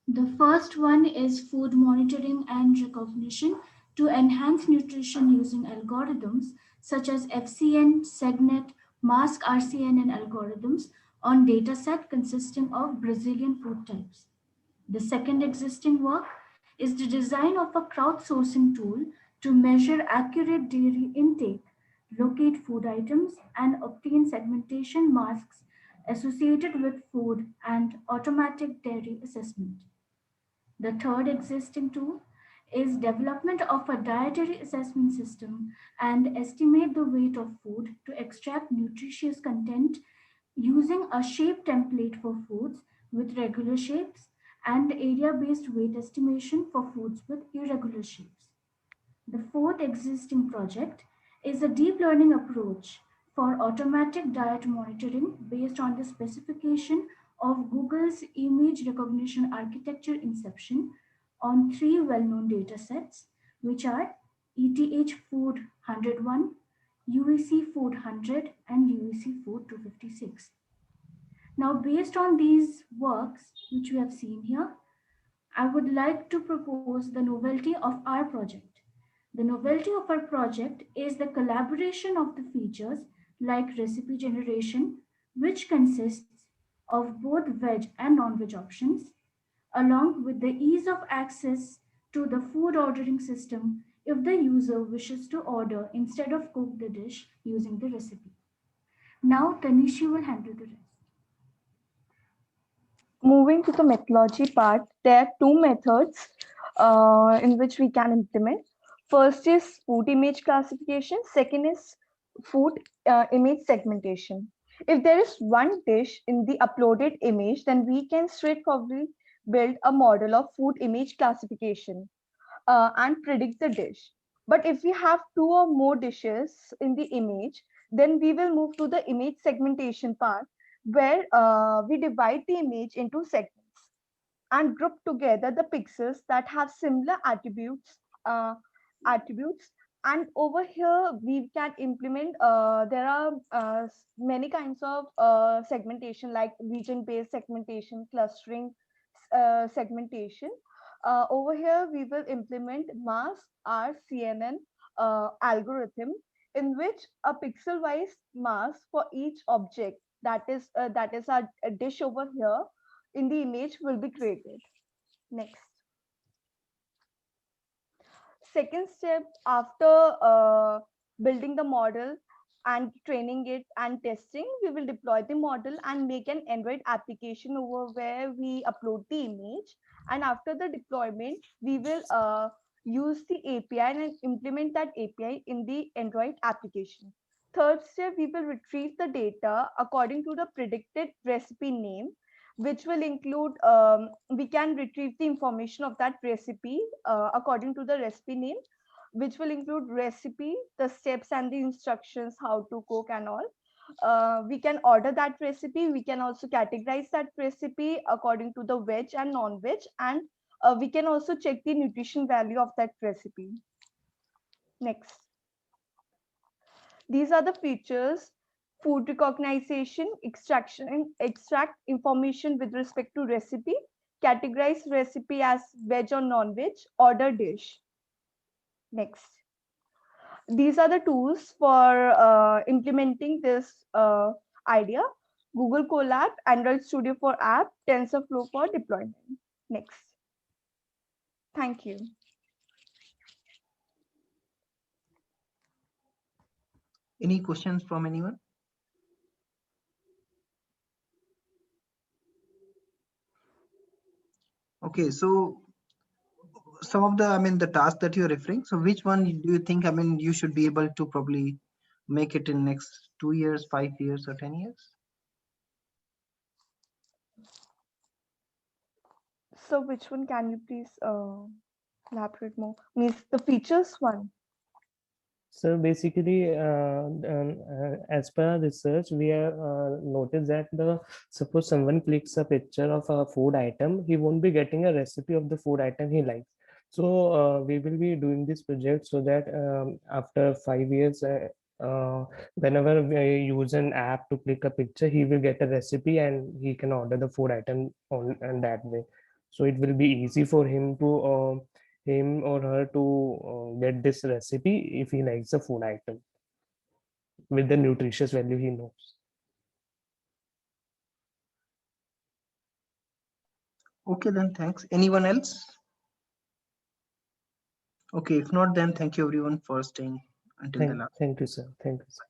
[SPEAKER 20] The first one is food monitoring and recognition to enhance nutrition using algorithms such as FCN, SegNet, Mask RCN and algorithms on dataset consisting of Brazilian food types. The second existing work is the design of a crowdsourcing tool to measure accurate dairy intake, locate food items, and obtain segmentation masks associated with food and automatic dairy assessment. The third existing tool is development of a dietary assessment system and estimate the weight of food to extract nutritious content using a shape template for foods with regular shapes and area-based weight estimation for foods with irregular shapes. The fourth existing project is a deep learning approach for automatic diet monitoring based on the specification of Google's image recognition architecture inception on 3 well-known datasets, which are ETH Food 101, UEC Food 100, and UEC Food 256. Now, based on these works, which we have seen here, I would like to propose the novelty of our project. The novelty of our project is the collaboration of the features like recipe generation, which consists of both veg and non-veg options, along with the ease of access to the food ordering system if the user wishes to order instead of cook the dish using the recipe. Now, Tanishi will handle the rest.
[SPEAKER 15] Moving to the methodology part, there are 2 methods in which we can implement. First is food image classification. Second is food image segmentation. If there is one dish in the uploaded image, then we can straightforwardly build a model of food image classification and predict the dish. But if we have 2 or more dishes in the image, then we will move to the image segmentation part, where we divide the image into segments and group together the pixels that have similar attributes. And over here we can implement, there are many kinds of segmentation, like region based segmentation, clustering segmentation.
[SPEAKER 21] Over here, we will implement mask our CNN algorithm, in which a pixel-wise mask for each object that is our dish over here in the image will be created. Next. Second step, after building the model and training it and testing, we will deploy the model and make an Android application over where we upload the image. And after the deployment, we will use the API and implement that API in the Android application. Third step, we will retrieve the data according to the predicted recipe name, which will include, we can retrieve the information of that recipe according to the recipe name, which will include recipe, the steps and the instructions, how to cook and all. We can order that recipe. We can also categorize that recipe according to the veg and non-veg, and we can also check the nutrition value of that recipe. Next. These are the features: food recognition, extract information with respect to recipe, categorize recipe as veg or non-veg, order dish. Next. These are the tools for implementing this idea: Google Colab, Android Studio for app, TensorFlow for deployment. Next. Thank you.
[SPEAKER 1] Any questions from anyone? Okay, so some of the tasks that you're referring, so which one do you think you should be able to probably make it in next 2 years, 5 years, or 10 years?
[SPEAKER 21] So which one can you please elaborate more? Means the features one.
[SPEAKER 8] So basically, as per our research, we have noticed that suppose someone clicks a picture of a food item, he won't be getting a recipe of the food item he likes. So we will be doing this project so that after 5 years, whenever we use an app to click a picture, he will get a recipe and he can order the food item on that way. So it will be easy for him to him or her to get this recipe if he likes a food item with the nutritious value he knows.
[SPEAKER 1] Okay, then thanks. Anyone else? Okay, if not, then thank you everyone for staying until the last.
[SPEAKER 8] Thank you, sir. Thank you, sir.